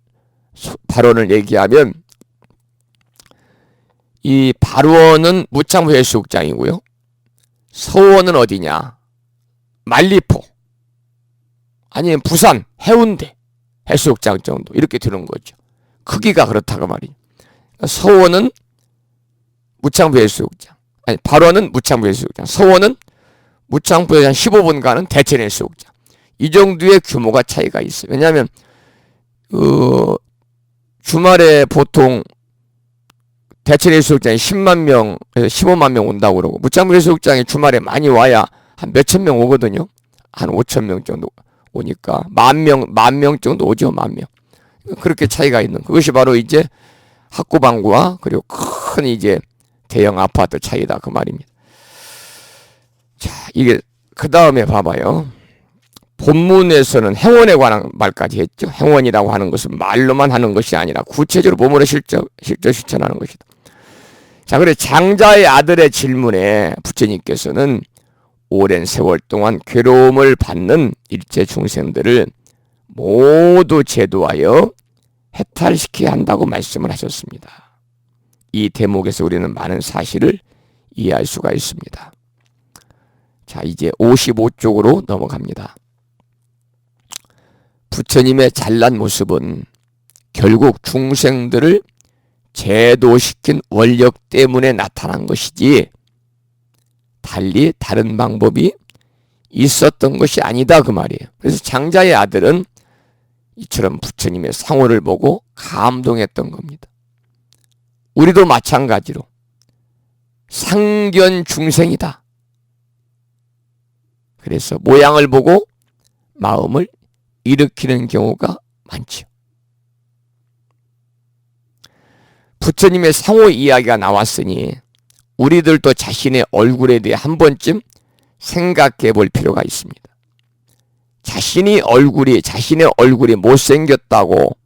발언을 얘기하면, 이 발원은 무창포 해수욕장이고요. 서원은 어디냐? 만리포 아니면 부산 해운대 해수욕장 정도 이렇게 되는 거죠. 크기가 그렇다고 말이죠. 서원은 무창포 해수욕장, 아니 발원은 무창포 해수욕장, 서원은 무창포에서 한 15분 가는 대천 해수욕장. 이 정도의 규모가 차이가 있어요. 왜냐하면 주말에 보통 대천 해수욕장에 10만 명에서 15만 명 온다고 그러고, 무창포 해수욕장에 주말에 많이 와야 한 몇천 명 오거든요. 한 5천 명 정도 오니까 만 명 정도 오죠. 만 명. 그렇게 차이가 있는, 그것이 바로 이제 학구방구와 그리고 큰 이제 대형 아파트 차이다 그 말입니다. 자, 이게 그 다음에 봐봐요. 본문에서는 행원에 관한 말까지 했죠. 행원이라고 하는 것은 말로만 하는 것이 아니라 구체적으로 몸으로 실적 실천하는 것이다. 자, 그래 장자의 아들의 질문에 부처님께서는 오랜 세월 동안 괴로움을 받는 일체 중생들을 모두 제도하여 해탈시켜야 한다고 말씀을 하셨습니다. 이 대목에서 우리는 많은 사실을 이해할 수가 있습니다. 자, 이제 55쪽으로 넘어갑니다. 부처님의 잘난 모습은 결국 중생들을 제도시킨 원력 때문에 나타난 것이지 달리 다른 방법이 있었던 것이 아니다 그 말이에요. 그래서 장자의 아들은 이처럼 부처님의 상호를 보고 감동했던 겁니다. 우리도 마찬가지로 상견 중생이다. 그래서 모양을 보고 마음을 일으키는 경우가 많죠. 부처님의 상호 이야기가 나왔으니 우리들도 자신의 얼굴에 대해 한 번쯤 생각해 볼 필요가 있습니다. 자신의 얼굴이 못생겼다고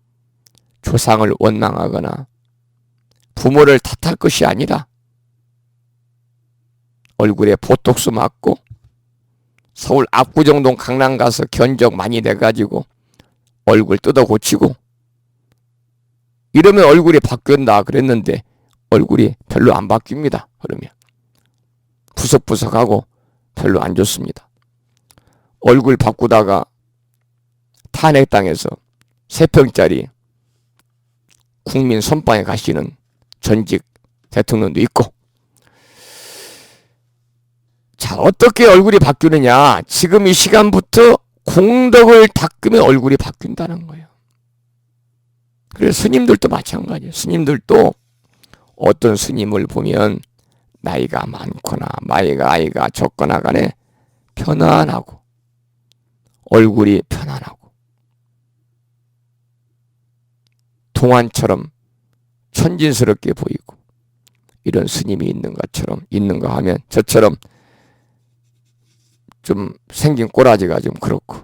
조상을 원망하거나 부모를 탓할 것이 아니라 얼굴에 보톡스 맞고 서울 압구정동 강남 가서 견적 많이 내가지고 얼굴 뜯어 고치고 이러면 얼굴이 바뀐다 그랬는데 얼굴이 별로 안 바뀝니다. 그러면 푸석푸석하고 별로 안 좋습니다. 얼굴 바꾸다가 탄핵당해서 3평짜리 국민 선방에 가시는 전직 대통령도 있고. 자, 어떻게 얼굴이 바뀌느냐? 지금 이 시간부터 공덕을 닦으면 얼굴이 바뀐다는 거예요. 그래서 스님들도 마찬가지예요. 스님들도 어떤 스님을 보면 나이가 많거나 아이가 적거나 간에 편안하고 얼굴이 편안하고 동안처럼 천진스럽게 보이고 이런 스님이 있는가 하면 저처럼 좀 생긴 꼬라지가 좀 그렇고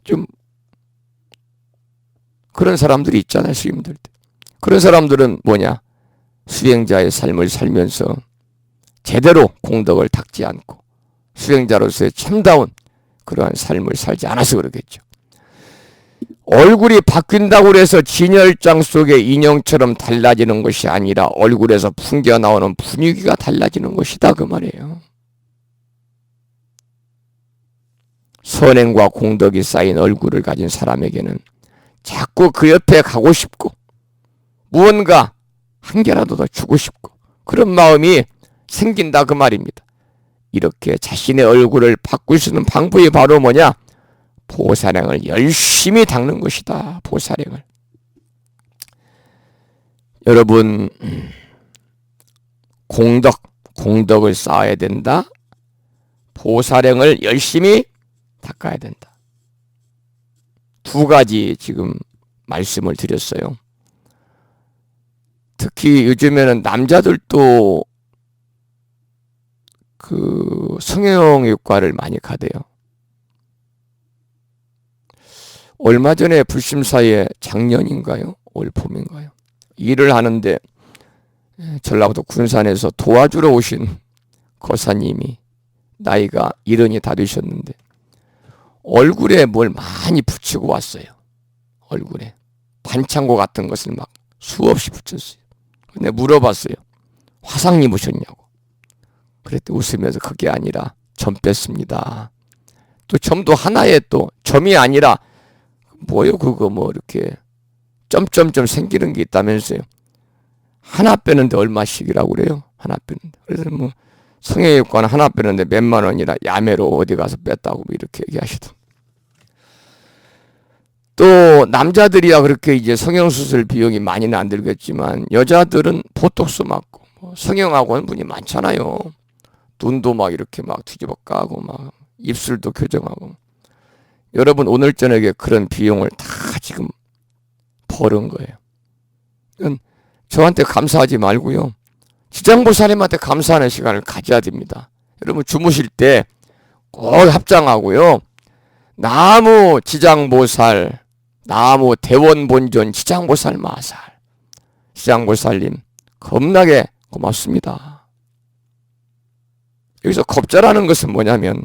좀 그런 사람들이 있잖아요. 스님들. 그런 사람들은 뭐냐? 수행자의 삶을 살면서 제대로 공덕을 닦지 않고 수행자로서의 참다운 그러한 삶을 살지 않아서 그러겠죠. 얼굴이 바뀐다고 해서 진열장 속의 인형처럼 달라지는 것이 아니라 얼굴에서 풍겨나오는 분위기가 달라지는 것이다 그 말이에요. 선행과 공덕이 쌓인 얼굴을 가진 사람에게는 자꾸 그 옆에 가고 싶고 무언가 한 개라도 더 주고 싶고 그런 마음이 생긴다 그 말입니다. 이렇게 자신의 얼굴을 바꿀 수 있는 방법이 바로 뭐냐? 보살행을 열심히 닦는 것이다. 보살행을. 여러분 공덕을 쌓아야 된다. 보살행을 열심히 닦아야 된다. 2가지 지금 말씀을 드렸어요. 특히 요즘에는 남자들도 그 성형외과를 많이 가대요. 얼마 전에 불심사에 작년인가요? 올 봄인가요? 일을 하는데 전라도 군산에서 도와주러 오신 거사님이 나이가 70이 다 되셨는데 얼굴에 뭘 많이 붙이고 왔어요. 얼굴에 반창고 같은 것을 막 수없이 붙였어요. 근데 물어봤어요. 화상 입으셨냐고. 그랬더니 웃으면서 그게 아니라 점 뺐습니다. 또 점도 하나에 또 점이 아니라 뭐요 그거 뭐 이렇게 점점점 생기는 게 있다면서요. 하나 빼는데 얼마씩이라고 그래요. 하나 빼는데. 그래서 뭐 성형외과는 하나 빼는데 몇만 원이라 야매로 어디 가서 뺐다고 이렇게 얘기하시더라고요. 또 남자들이야 그렇게 이제 성형수술 비용이 많이는 안 들겠지만 여자들은 보톡스 맞고 성형하고 하는 분이 많잖아요. 눈도 막 이렇게 막 뒤집어 까고 막 입술도 교정하고. 여러분 오늘 저녁에 그런 비용을 다 지금 버는 거예요. 저한테 감사하지 말고요. 지장보살님한테 감사하는 시간을 가져야 됩니다. 여러분 주무실 때 꼭 합장하고요. 나무 지장보살, 나무 대원본존 지장보살 마살. 지장보살님 겁나게 고맙습니다. 여기서 겁자라는 것은 뭐냐면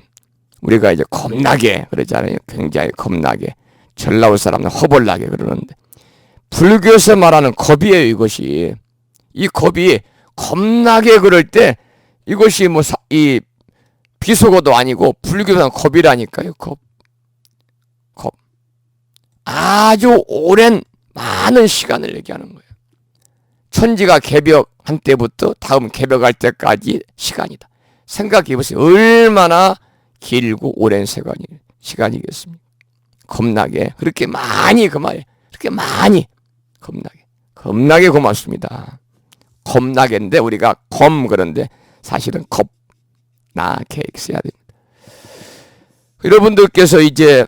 우리가 이제 겁나게 그러잖아요. 굉장히 겁나게. 전라도 사람은 허벌나게 그러는데 불교에서 말하는 겁이에요. 이것이. 이 겁이 겁나게 그럴 때 이것이 뭐 이 비속어도 아니고 불교에서는 겁이라니까요. 겁. 아주 오랜 많은 시간을 얘기하는 거예요. 천지가 개벽한 때부터 다음 개벽할 때까지 시간이다. 생각해 보세요. 얼마나 길고 오랜 시간이겠습니까? 겁나게 그렇게 많이 그 말이에요. 그렇게 많이 겁나게 고맙습니다. 겁나게인데 우리가 그런데 사실은 겁나게 써야 됩니다. 여러분들께서 이제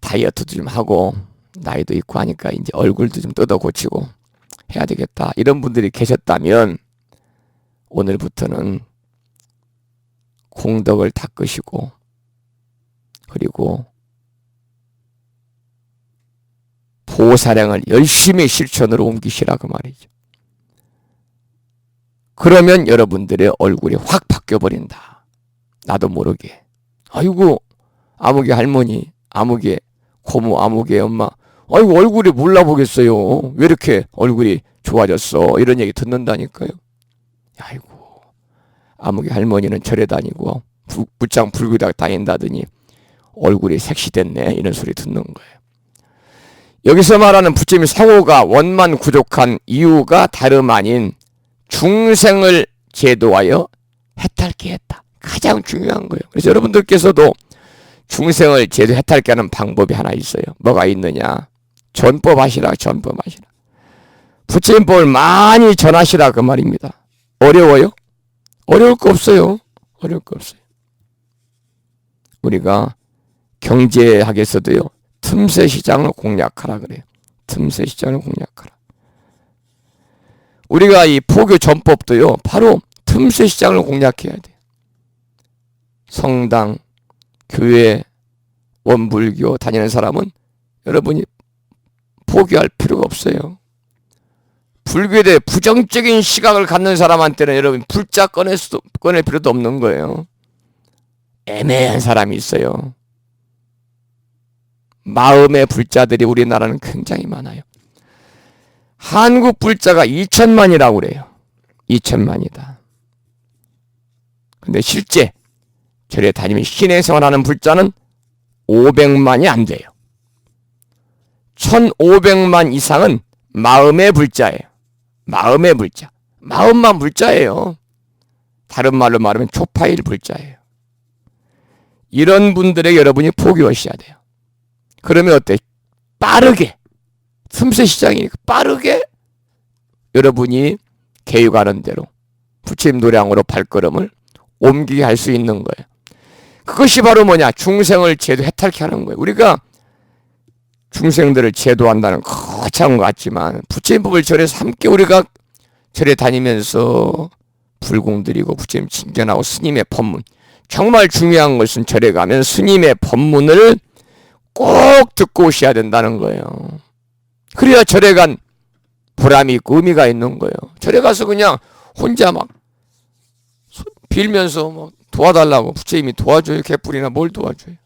다이어트도 좀 하고 나이도 있고 하니까 이제 얼굴도 좀 뜯어 고치고 해야 되겠다 이런 분들이 계셨다면 오늘부터는 공덕을 닦으시고 그리고 보살행을 열심히 실천으로 옮기시라 그 말이죠. 그러면 여러분들의 얼굴이 확 바뀌어버린다. 나도 모르게. 아이고, 아무개 할머니, 아무개 고모, 아무개 엄마, 아이고 얼굴이 몰라보겠어요. 왜 이렇게 얼굴이 좋아졌어? 이런 얘기 듣는다니까요. 아이고, 아무개 할머니는 절에 다니고 무장 불교대 다닌다더니 얼굴이 색시됐네, 이런 소리 듣는 거예요. 여기서 말하는 부처님의 사고가 원만 구족한 이유가 다름 아닌 중생을 제도하여 해탈케 했다. 가장 중요한 거예요. 그래서 여러분들께서도 중생을 제도 해탈케 하는 방법이 하나 있어요. 뭐가 있느냐? 전법하시라. 전법하시라. 부처님법을 많이 전하시라, 그 말입니다. 어려워요? 어려울 거 없어요. 어려울 거 없어요. 우리가 경제학에서도요, 틈새 시장을 공략하라 그래요. 틈새 시장을 공략하라. 우리가 이 포교 전법도요, 바로 틈새 시장을 공략해야 돼요. 성당, 교회, 원불교 다니는 사람은 여러분이 포기할 필요가 없어요. 불교에 대해 부정적인 시각을 갖는 사람한테는 여러분 불자 꺼낼 필요도 없는 거예요. 애매한 사람이 있어요. 마음의 불자들이 우리나라는 굉장히 많아요. 한국 불자가 2천만이라고 그래요. 2천만이다. 근데 실제 절에 다니면 신행생활하는 불자는 500만이 안 돼요. 1500만 이상은 마음의 불자예요. 마음의 불자. 마음만 불자예요. 다른 말로 말하면 초파일 불자예요. 이런 분들에게 여러분이 포기하셔야 돼요. 그러면 어때? 빠르게, 틈새 시장이니까 빠르게 여러분이 개유가는 대로 부처님 노량으로 발걸음을 옮기게 할 수 있는 거예요. 그것이 바로 뭐냐? 중생을 제도 해탈케 하는 거예요. 우리가 중생들을 제도한다는 거창한 것 같지만 부처님법을 절에서 함께 우리가 절에 다니면서 불공드리고 부처님 칭견하고 스님의 법문, 정말 중요한 것은 절에 가면 스님의 법문을 꼭 듣고 오셔야 된다는 거예요. 그래야 절에 간 보람이 있고 의미가 있는 거예요. 절에 가서 그냥 혼자 막 빌면서 뭐 도와달라고, 부처님이 도와줘요? 개뿔이나 뭘 도와줘요?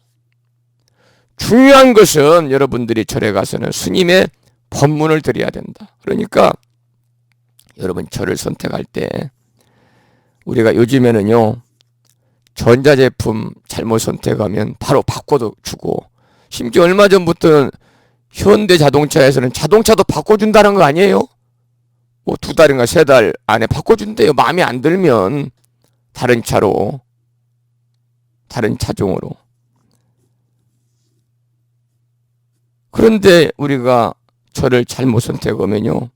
중요한 것은 여러분들이 절에 가서는 스님의 법문을 드려야 된다. 그러니까 여러분 절을 선택할 때 우리가 요즘에는요, 전자제품 잘못 선택하면 바로 바꿔도 주고, 심지어 얼마 전부터는 현대자동차에서는 자동차도 바꿔준다는 거 아니에요? 뭐 2달인가 3달 안에 바꿔준대요. 마음에 안 들면 다른 차로, 다른 차종으로. 그런데 우리가 절을 잘못 선택하면요,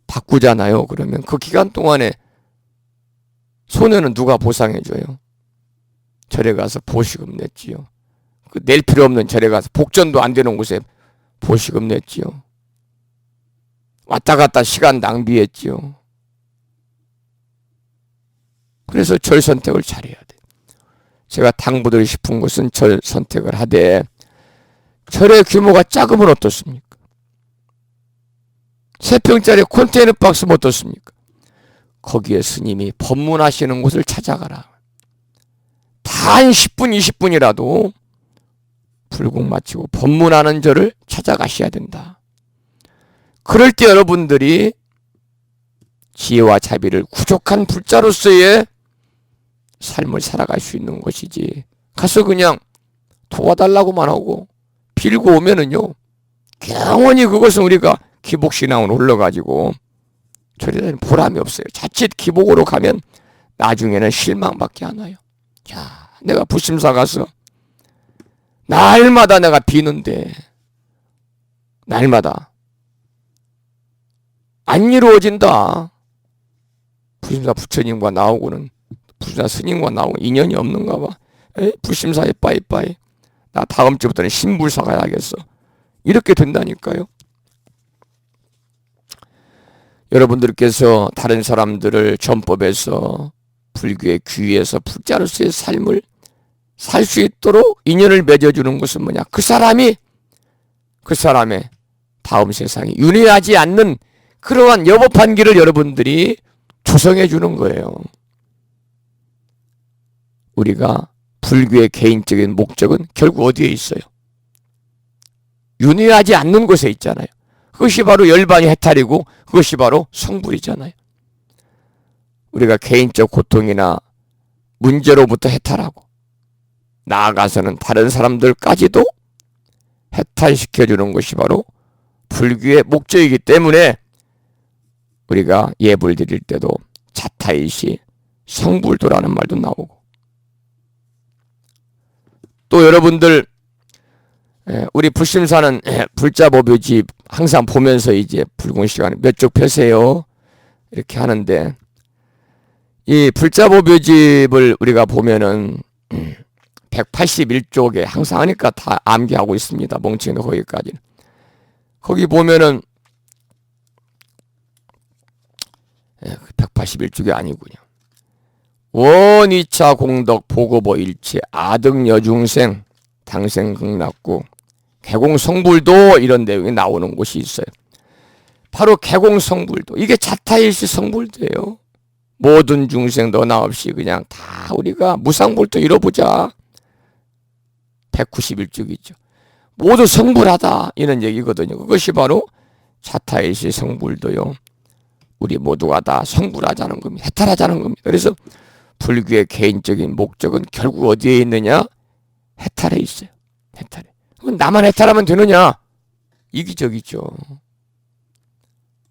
바꾸잖아요. 그러면 그 기간 동안에 손해는 누가 보상해줘요? 절에 가서 보시금 냈지요. 낼 필요 없는 절에 가서 복전도 안 되는 곳에 보시금 냈지요. 왔다 갔다 시간 낭비했지요. 그래서 절 선택을 잘해야 돼. 제가 당부드리고 싶은 것은 절 선택을 하되, 절의 규모가 작으면 어떻습니까? 3평짜리 컨테이너 박스면 어떻습니까? 거기에 스님이 법문하시는 곳을 찾아가라. 단 10분, 20분이라도 불공 마치고 법문하는 절을 찾아가셔야 된다. 그럴 때 여러분들이 지혜와 자비를 부족한 불자로서의 삶을 살아갈 수 있는 것이지, 가서 그냥 도와달라고만 하고 빌고 오면은요, 영원히 그것은 우리가 기복신앙으로 흘러가지고 절에 대한 보람이 없어요. 자칫 기복으로 가면 나중에는 실망밖에 안 와요. 야, 내가 부심사 가서 날마다 내가 비는데 날마다 안 이루어진다. 부심사 부처님과 나오고는, 부심사 스님과 나오고 인연이 없는가 봐. 부심사에 빠이빠이, 나 다음 주부터는 신불사 가야겠어. 이렇게 된다니까요. 여러분들께서 다른 사람들을 전법에서 불교의 귀에서 불자로서의 삶을 살 수 있도록 인연을 맺어주는 것은 뭐냐? 그 사람의 다음 세상에 윤회하지 않는 그러한 여법한 길을 여러분들이 조성해 주는 거예요. 우리가 불교의 개인적인 목적은 결국 어디에 있어요? 윤회하지 않는 곳에 있잖아요. 그것이 바로 열반이 해탈이고 그것이 바로 성불이잖아요. 우리가 개인적 고통이나 문제로부터 해탈하고 나아가서는 다른 사람들까지도 해탈시켜주는 것이 바로 불교의 목적이기 때문에 우리가 예불 드릴 때도 자타일시 성불도라는 말도 나오고, 또 여러분들 우리 불심사는 불자법요집 항상 보면서 이제 불공 시간에 몇 쪽 펴세요 이렇게 하는데, 이 불자법요집을 우리가 보면은 181쪽에 항상 하니까 다 암기하고 있습니다. 멍청이는 거기까지는. 거기 보면은 181쪽이 아니군요. 원이차 공덕 보고보 일체 아등 여중생 당생 극락구 개공성불도 이런 내용이 나오는 곳이 있어요. 바로 개공성불도, 이게 자타일시 성불도예요. 모든 중생 너나 없이 그냥 다 우리가 무상불도 이뤄보자. 191쪽이죠. 모두 성불하다 이런 얘기거든요. 그것이 바로 자타일시 성불도요. 우리 모두가 다 성불하자는 겁니다. 해탈하자는 겁니다. 그래서 불교의 개인적인 목적은 결국 어디에 있느냐? 해탈에 있어요. 해탈에. 그럼 나만 해탈하면 되느냐? 이기적이죠.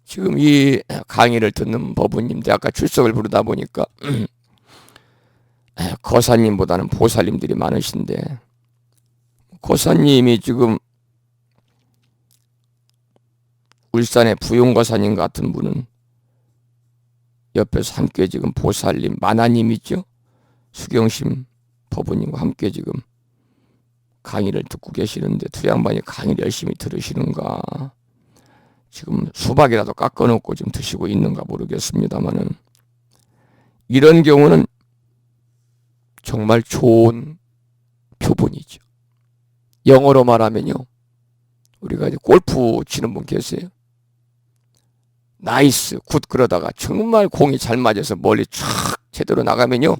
지금 이 강의를 듣는 법부님들 아까 출석을 부르다 보니까 거사님보다는 보살님들이 많으신데, 거사님이 지금 울산의 부용거사님 같은 분은 옆에서 함께 지금 보살님, 만화님 있죠? 수경심 법부님과 함께 지금 강의를 듣고 계시는데 두 양반이 강의를 열심히 들으시는가, 지금 수박이라도 깎아놓고 좀 드시고 있는가 모르겠습니다만은, 이런 경우는 정말 좋은 표본이죠. 영어로 말하면요, 우리가 이제 골프 치는 분 계세요. 나이스, 굿, 그러다가 정말 공이 잘 맞아서 멀리 촥 제대로 나가면요,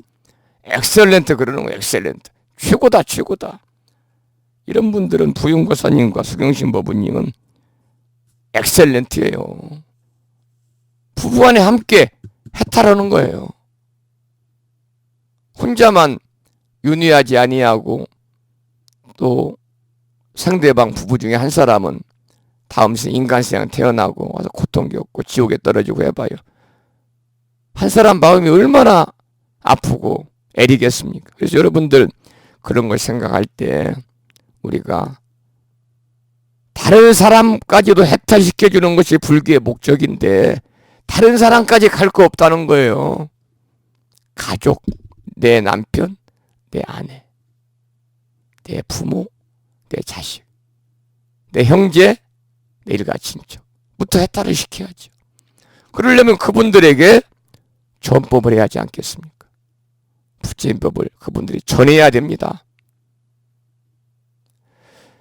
엑셀런트 그러는 거예요. 엑셀런트. 최고다, 최고다. 이런 분들은 부용거사님과 수경신 법부님은 엑셀런트예요. 부부간에 함께 해탈하는 거예요. 혼자만 윤회하지 아니하고 또 상대방 부부 중에 한 사람은 다음 생 인간세상 태어나고 와서 고통 겪고 지옥에 떨어지고 해봐요. 한 사람 마음이 얼마나 아프고 애리겠습니까? 그래서 여러분들 그런 걸 생각할 때 우리가 다른 사람까지도 해탈시켜주는 것이 불교의 목적인데 다른 사람까지 갈 거 없다는 거예요. 가족, 내 남편, 내 아내, 내 부모, 내 자식, 내 형제, 내 일가친척부터 해탈을 시켜야죠. 그러려면 그분들에게 전법을 해야 하지 않겠습니까? 부처님법을 그분들이 전해야 됩니다.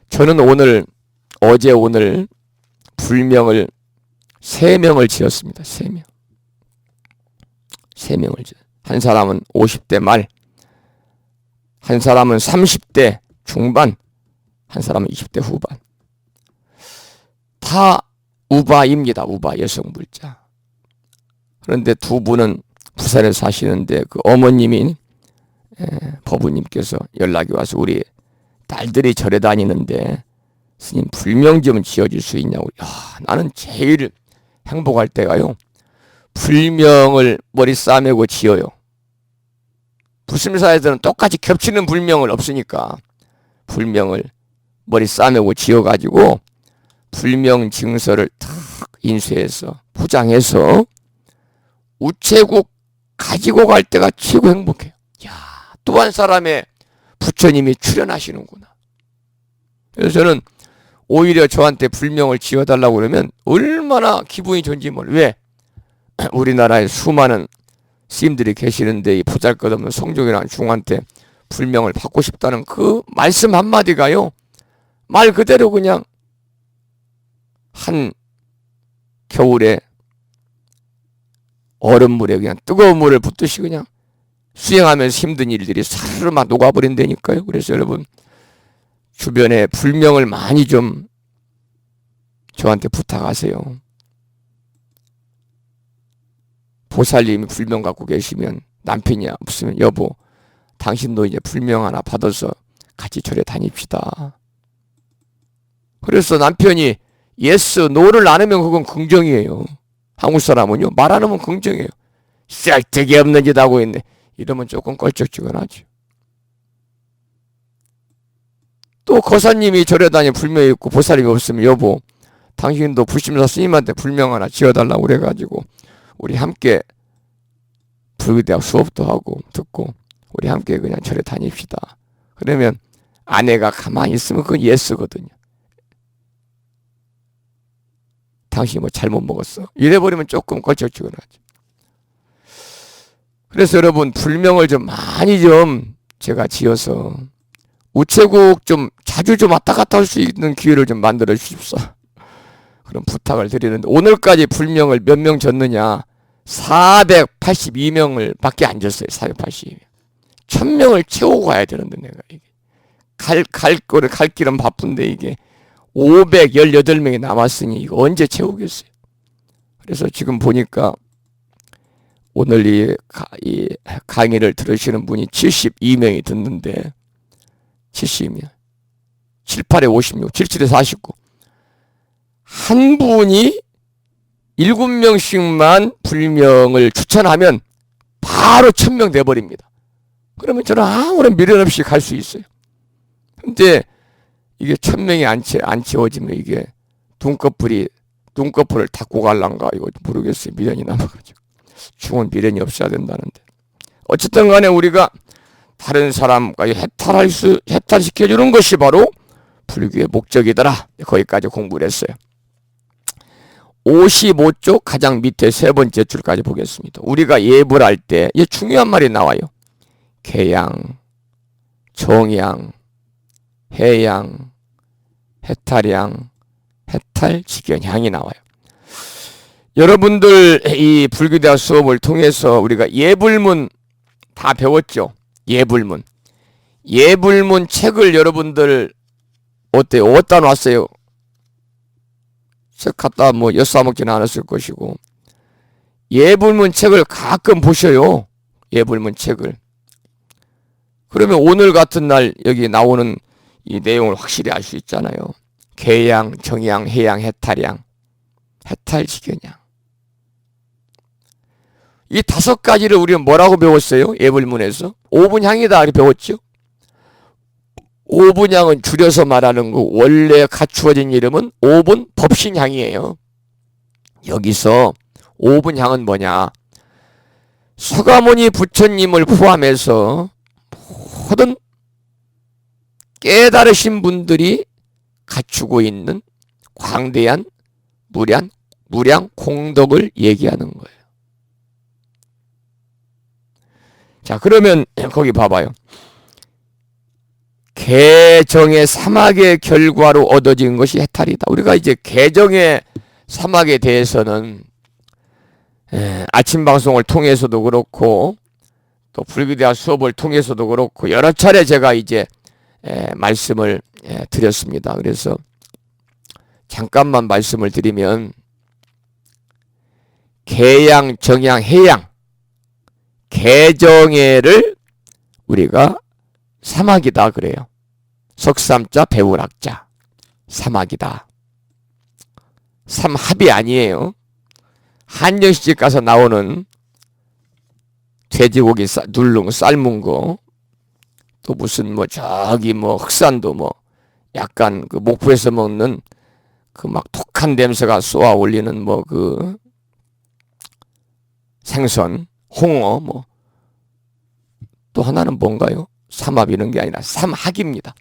저는 어제 오늘 불명을 3명을 지었습니다. 3명. 3명을 지었어요. 한 사람은 50대 말, 한 사람은 30대 중반, 한 사람은 20대 후반. 다 우바입니다. 우바, 여성불자. 그런데 두 분은 부산에 사시는데 그 어머님이 법부님께서 연락이 와서 우리 딸들이 절에 다니는데 스님 불명 좀 지어줄 수 있냐고. 야, 나는 제일 행복할 때가요, 불명을 머리 싸매고 지어요. 불심사에서는 똑같이 겹치는 불명을 없으니까 불명을 머리 싸매고 지어가지고 불명 증서를 탁 인쇄해서 포장해서 우체국 가지고 갈 때가 최고 행복해요. 야, 또 한 사람의 부처님이 출연하시는구나. 그래서 저는 오히려 저한테 불명을 지어달라고 그러면 얼마나 기분이 좋은지 몰라요. 왜? 우리나라에 수많은 스님들이 계시는데 이 보잘것없는 성종이라는 중한테 불명을 받고 싶다는 그 말씀 한마디가요, 말 그대로 그냥 한 겨울에 얼음물에 그냥 뜨거운 물을 붓듯이 그냥 수행하면서 힘든 일들이 사르르 막 녹아버린다니까요. 그래서 여러분 주변에 불명을 많이 좀 저한테 부탁하세요. 보살님이 불명 갖고 계시면 남편이 없으면 여보 당신도 이제 불명 하나 받아서 같이 절에 다닙시다. 그래서 남편이 예스, 노를 안 하면 그건 긍정이에요. 한국 사람은요 말 안 하면 긍정이에요. 쓸데기 없는 짓 하고 있네. 이러면 조금 껄쩍지근하죠. 또 거사님이 절에 다니 불명이 있고 보살님이 없으면 여보 당신도 불심사 스님한테 불명 하나 지어달라고 그래가지고 우리 함께 불교대학 수업도 하고 듣고 우리 함께 그냥 절에 다닙시다. 그러면 아내가 가만히 있으면 그건 예스거든요. 당신이 뭐 잘못 먹었어. 이래버리면 조금 껄쩍지근하죠. 그래서 여러분 불명을 좀 많이 좀 제가 지어서 우체국 좀 자주 좀 왔다 갔다 할 수 있는 기회를 좀 만들어 주십사. 그런 부탁을 드리는데 오늘까지 불명을 몇 명 졌느냐? 482명을 밖에 안 졌어요. 482명. 1000명을 채우고 가야 되는데 내가 이게 갈 길은 바쁜데 이게 518명이 남았으니 이거 언제 채우겠어요? 그래서 지금 보니까 오늘 이 강의를 들으시는 분이 72명이 듣는데 70명, 78에 56, 77에 49. 한 분이 7명씩만 불명을 추천하면 바로 1000명 돼버립니다. 그러면 저는 아무런 미련 없이 갈 수 있어요. 근데 이게 1000명이 안 채워지면 이게 눈꺼풀을 닫고 갈란가 이거 모르겠어요. 미련이 남아가지고. 죽은 미련이 없어야 된다는데. 어쨌든 간에 우리가 다른 사람까지 해탈시켜주는 것이 바로 불교의 목적이더라. 거기까지 공부를 했어요. 55쪽 가장 밑에 세 번째 줄까지 보겠습니다. 우리가 예불 할 때 이 중요한 말이 나와요. 개양, 정양, 해양, 해탈양, 해탈직연향이 나와요. 여러분들 이 불교대학 수업을 통해서 우리가 예불문 다 배웠죠. 예불문 책을 여러분들 어때요? 어디다 놨어요? 책 갖다 뭐 엿싸먹지는 않았을 것이고 예불문 책을 가끔 보셔요. 예불문 책을. 그러면 오늘 같은 날 여기 나오는 이 내용을 확실히 알 수 있잖아요. 개양, 정양, 해양, 해탈양, 해탈직연양. 이 5가지를 우리는 뭐라고 배웠어요? 예불문에서 5분향이다 이렇게 배웠죠. 5분향은 줄여서 말하는 거 원래 갖추어진 이름은 5분 법신향이에요. 여기서 5분향은 뭐냐? 서가모니 부처님을 포함해서 모든 깨달으신 분들이 갖추고 있는 광대한 무량 공덕을 얘기하는 거예요. 자, 그러면 거기 봐봐요. 개정의 사막의 결과로 얻어진 것이 해탈이다. 우리가 이제 개정의 사막에 대해서는 아침 방송을 통해서도 그렇고 또 불교대학 수업을 통해서도 그렇고 여러 차례 제가 이제 말씀을 드렸습니다. 그래서 잠깐만 말씀을 드리면 개양, 정양, 해양, 개정회를 우리가 사막이다 그래요. 석삼자 배울학자 사막이다. 삼합이 아니에요. 한정시집 가서 나오는 돼지고기 누룽 삶은 거, 또 무슨 뭐 저기 뭐 흑산도 뭐 약간 그 목포에서 먹는 그 막 독한 냄새가 쏘아 올리는 뭐 그 생선, 홍어 뭐 또 하나는 뭔가요? 삼합 이런 게 아니라 삼학입니다.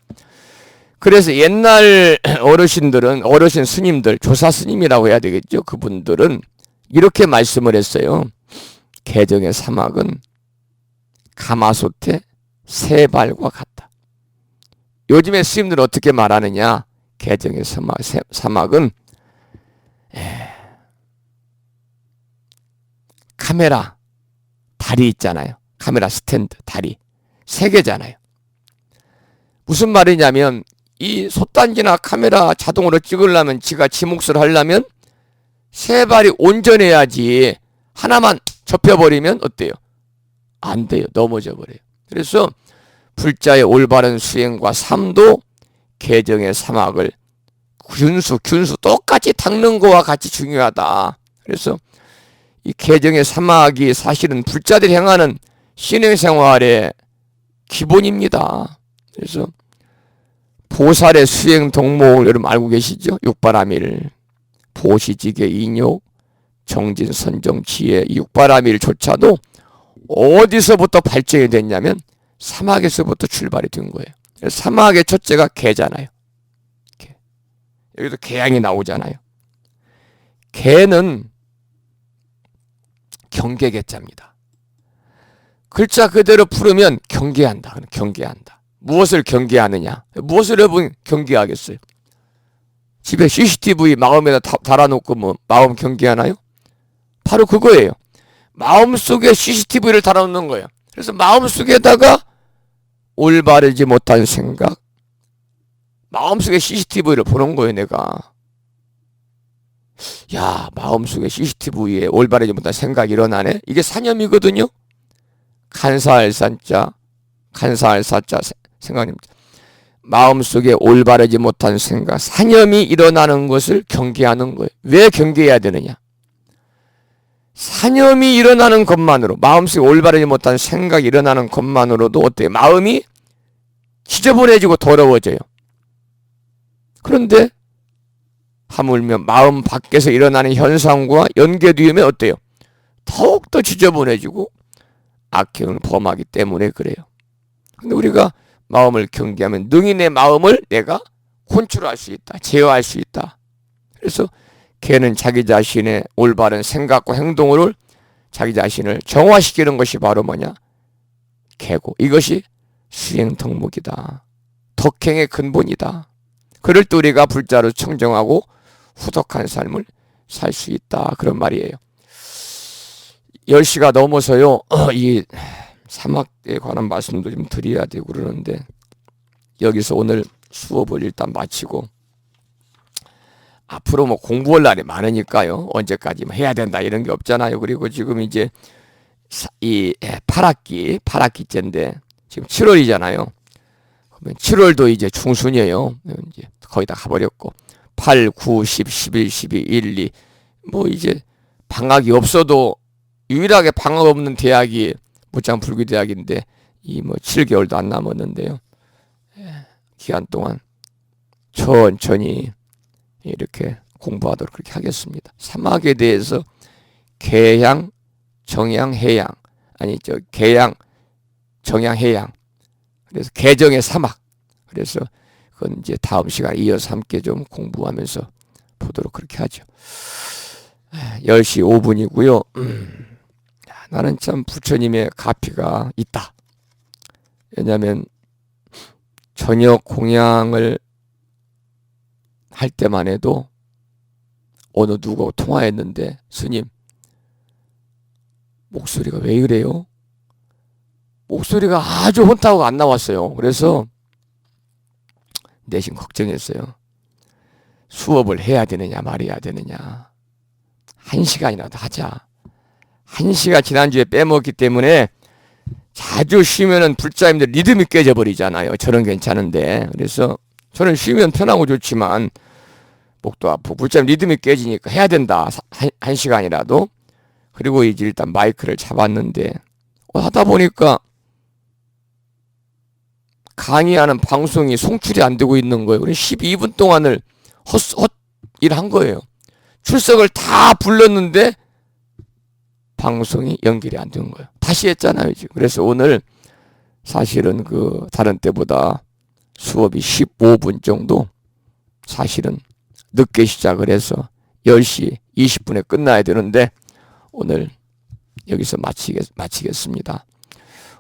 그래서 옛날 어르신들은 어르신 스님들 조사 스님이라고 해야 되겠죠. 그분들은 이렇게 말씀을 했어요. 개정의 사막은 가마솥에 세 발과 같다. 요즘에 스님들은 어떻게 말하느냐? 개정의 사막은 카메라 다리 있잖아요. 카메라 스탠드 다리 3개잖아요. 무슨 말이냐면 이 솥단지나 카메라 자동으로 찍으려면 지가 지 몫을 하려면 3발이 온전해야지. 하나만 접혀버리면 어때요? 안 돼요. 넘어져 버려요. 그래서 불자의 올바른 수행과 삶도 개정의 사막을 균수 똑같이 닦는 거와 같이 중요하다. 그래서 이 개정의 사막이 사실은 불자들이 행하는 신행생활의 기본입니다. 그래서 보살의 수행 덕목을 여러분 알고 계시죠? 육바라밀, 보시지계, 인욕, 정진, 선정, 지혜. 이 육바라밀조차도 어디서부터 발전이 됐냐면 사막에서부터 출발이 된 거예요. 사막의 첫째가 개잖아요. 개. 여기도 개양이 나오잖아요. 개는 경계개자입니다. 글자 그대로 풀으면 경계한다. 경계한다. 무엇을 경계하느냐? 무엇을 여러분 경계하겠어요? 집에 CCTV 마음에다 달아놓고 뭐 마음 경계하나요? 바로 그거예요. 마음속에 CCTV를 달아놓는 거예요. 그래서 마음속에다가 올바르지 못한 생각, 마음속에 CCTV를 보는 거예요. 내가 야, 마음속에 CCTV에 올바르지 못한 생각이 일어나네. 이게 사념이거든요. 간사할 사자 생각입니다. 마음속에 올바르지 못한 생각, 사념이 일어나는 것을 경계하는 거예요. 왜 경계해야 되느냐? 사념이 일어나는 것만으로, 마음속에 올바르지 못한 생각이 일어나는 것만으로도 어때요? 마음이 지저분해지고 더러워져요. 그런데 하물며 마음 밖에서 일어나는 현상과 연계되면 어때요? 더욱더 지저분해지고 악행을 범하기 때문에 그래요. 근데 우리가 마음을 경계하면 능히 내 마음을 내가 컨트롤할 수 있다. 제어할 수 있다. 그래서 걔는 자기 자신의 올바른 생각과 행동으로 자기 자신을 정화시키는 것이 바로 뭐냐? 개고. 이것이 수행 덕목이다. 덕행의 근본이다. 그럴 때 우리가 불자로 청정하고 후덕한 삶을 살 수 있다. 그런 말이에요. 10시가 넘어서요. 이 사막에 관한 말씀도 좀 드려야 되고 그러는데 여기서 오늘 수업을 일단 마치고 앞으로 뭐 공부할 날이 많으니까요. 언제까지 해야 된다 이런 게 없잖아요. 그리고 지금 이제 이 8학기째인데 지금 7월이잖아요. 그러면 7월도 이제 중순이에요. 이제 거의 다 가버렸고 8, 9, 10, 11, 12, 1, 2 뭐 이제 방학이 없어도 유일하게 방학 없는 대학이 무창불교대학인데 이 뭐 7개월도 안 남았는데요. 기간 동안 천천히 이렇게 공부하도록 그렇게 하겠습니다. 사막에 대해서 개양, 정양, 해양 개양, 정양, 해양. 그래서 개정의 사막. 그래서 그건 이제 다음 시간에 이어서 함께 좀 공부하면서 보도록 그렇게 하죠. 10시 5분이고요. 나는 참 부처님의 가피가 있다. 왜냐하면 저녁 공양을 할 때만 해도 어느 누구하고 통화했는데 스님 목소리가 왜 그래요? 목소리가 아주 혼탁하고 안 나왔어요. 그래서 내심 걱정했어요. 수업을 해야 되느냐 말해야 되느냐. 1시간이라도 하자. 1시간 지난주에 빼먹기 때문에 자주 쉬면은 불자님들 리듬이 깨져 버리잖아요. 저는 괜찮은데. 그래서 저는 쉬면 편하고 좋지만 목도 아프고 불자님 리듬이 깨지니까 해야 된다. 1시간이라도. 그리고 이제 일단 마이크를 잡았는데 하다 보니까 강의하는 방송이 송출이 안 되고 있는 거예요. 그래서 12분 동안을 헛일한 거예요. 출석을 다 불렀는데 방송이 연결이 안 된 거예요. 다시 했잖아요, 지금. 그래서 오늘 사실은 그 다른 때보다 수업이 15분 정도 사실은 늦게 시작을 해서 10시 20분에 끝나야 되는데 오늘 여기서 마치겠습니다.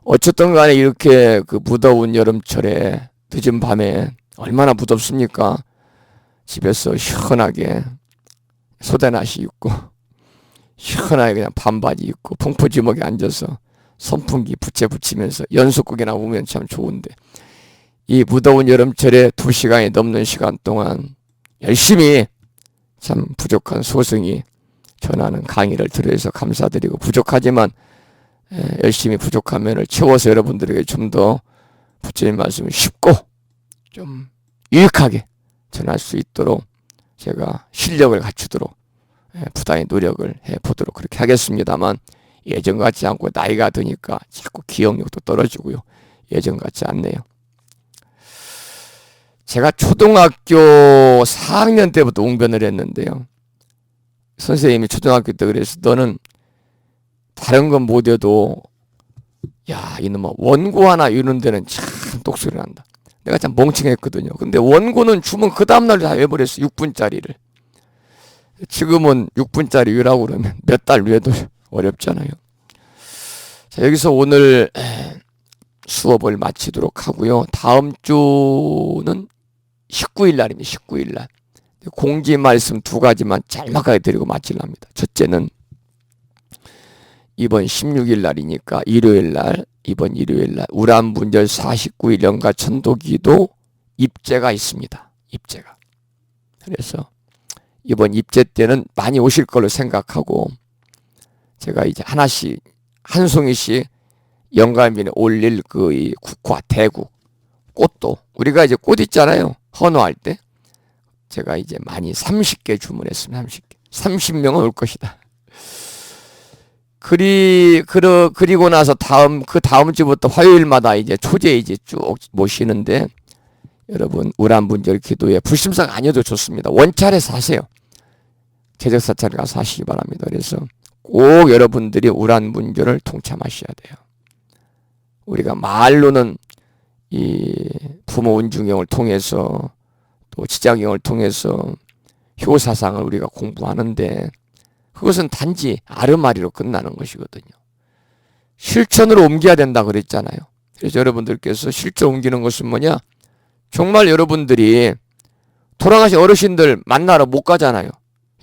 어쨌든 간에 이렇게 그 무더운 여름철에 늦은 밤에 얼마나 무덥습니까? 집에서 시원하게 소대나시 입고 시원하게 그냥 반바지 입고 풍포지목에 앉아서 선풍기 부채 붙이면서 연속극이나 보면 참 좋은데, 이 무더운 여름철에 2시간이 넘는 시간 동안 열심히 참 부족한 소승이 전하는 강의를 들어서 감사드리고, 부족하지만 열심히 부족한 면을 채워서 여러분들에게 좀 더 부처님 말씀을 쉽고 좀 유익하게 전할 수 있도록 제가 실력을 갖추도록 부단히 노력을 해보도록 그렇게 하겠습니다만, 예전 같지 않고 나이가 드니까 자꾸 기억력도 떨어지고요. 예전 같지 않네요. 제가 초등학교 4학년 때부터 웅변을 했는데요. 선생님이 초등학교 때 그래서 너는 다른 건 못해도 야 이놈아 원고 하나 이런 데는 참 똑소리 난다. 내가 참 멍청했거든요. 근데 원고는 주면 그 다음날 다 외워버렸어. 6분짜리를. 지금은 6분짜리 외우라고 그러면 몇 달 외워도 어렵잖아요. 자, 여기서 오늘 수업을 마치도록 하고요. 다음 주는 19일 날입니다. 19일 날. 공지 말씀 2가지만 짤막하게 드리고 마치랍니다. 첫째는 이번 16일 날이니까 일요일 날, 이번 일요일 날 우람분절 49일 연가 천도기도 입제가 있습니다. 입제가. 그래서 이번 입제 때는 많이 오실 걸로 생각하고, 제가 이제 하나씩 한 송이씩 영감인에 올릴 그 국화 대국 꽃도, 우리가 이제 꽃 있잖아요. 헌화할 때 제가 이제 많이 30개 주문했습니다. 30개. 30명은 올 것이다. 그리고 나서 그 다음 주부터 화요일마다 이제 초제 이제 쭉 모시는데, 여러분 우람분절 기도에 불심사가 아니어도 좋습니다. 원찰에서 하세요. 제적사찰에 가서 하시기 바랍니다. 그래서 꼭 여러분들이 우람분절을 동참하셔야 돼요. 우리가 말로는 이 부모 운중경을 통해서 또 지장경을 통해서 효사상을 우리가 공부하는데, 그것은 단지 아르마리로 끝나는 것이거든요. 실천으로 옮겨야 된다 그랬잖아요. 그래서 여러분들께서 실천 옮기는 것은 뭐냐? 정말 여러분들이 돌아가신 어르신들 만나러 못 가잖아요.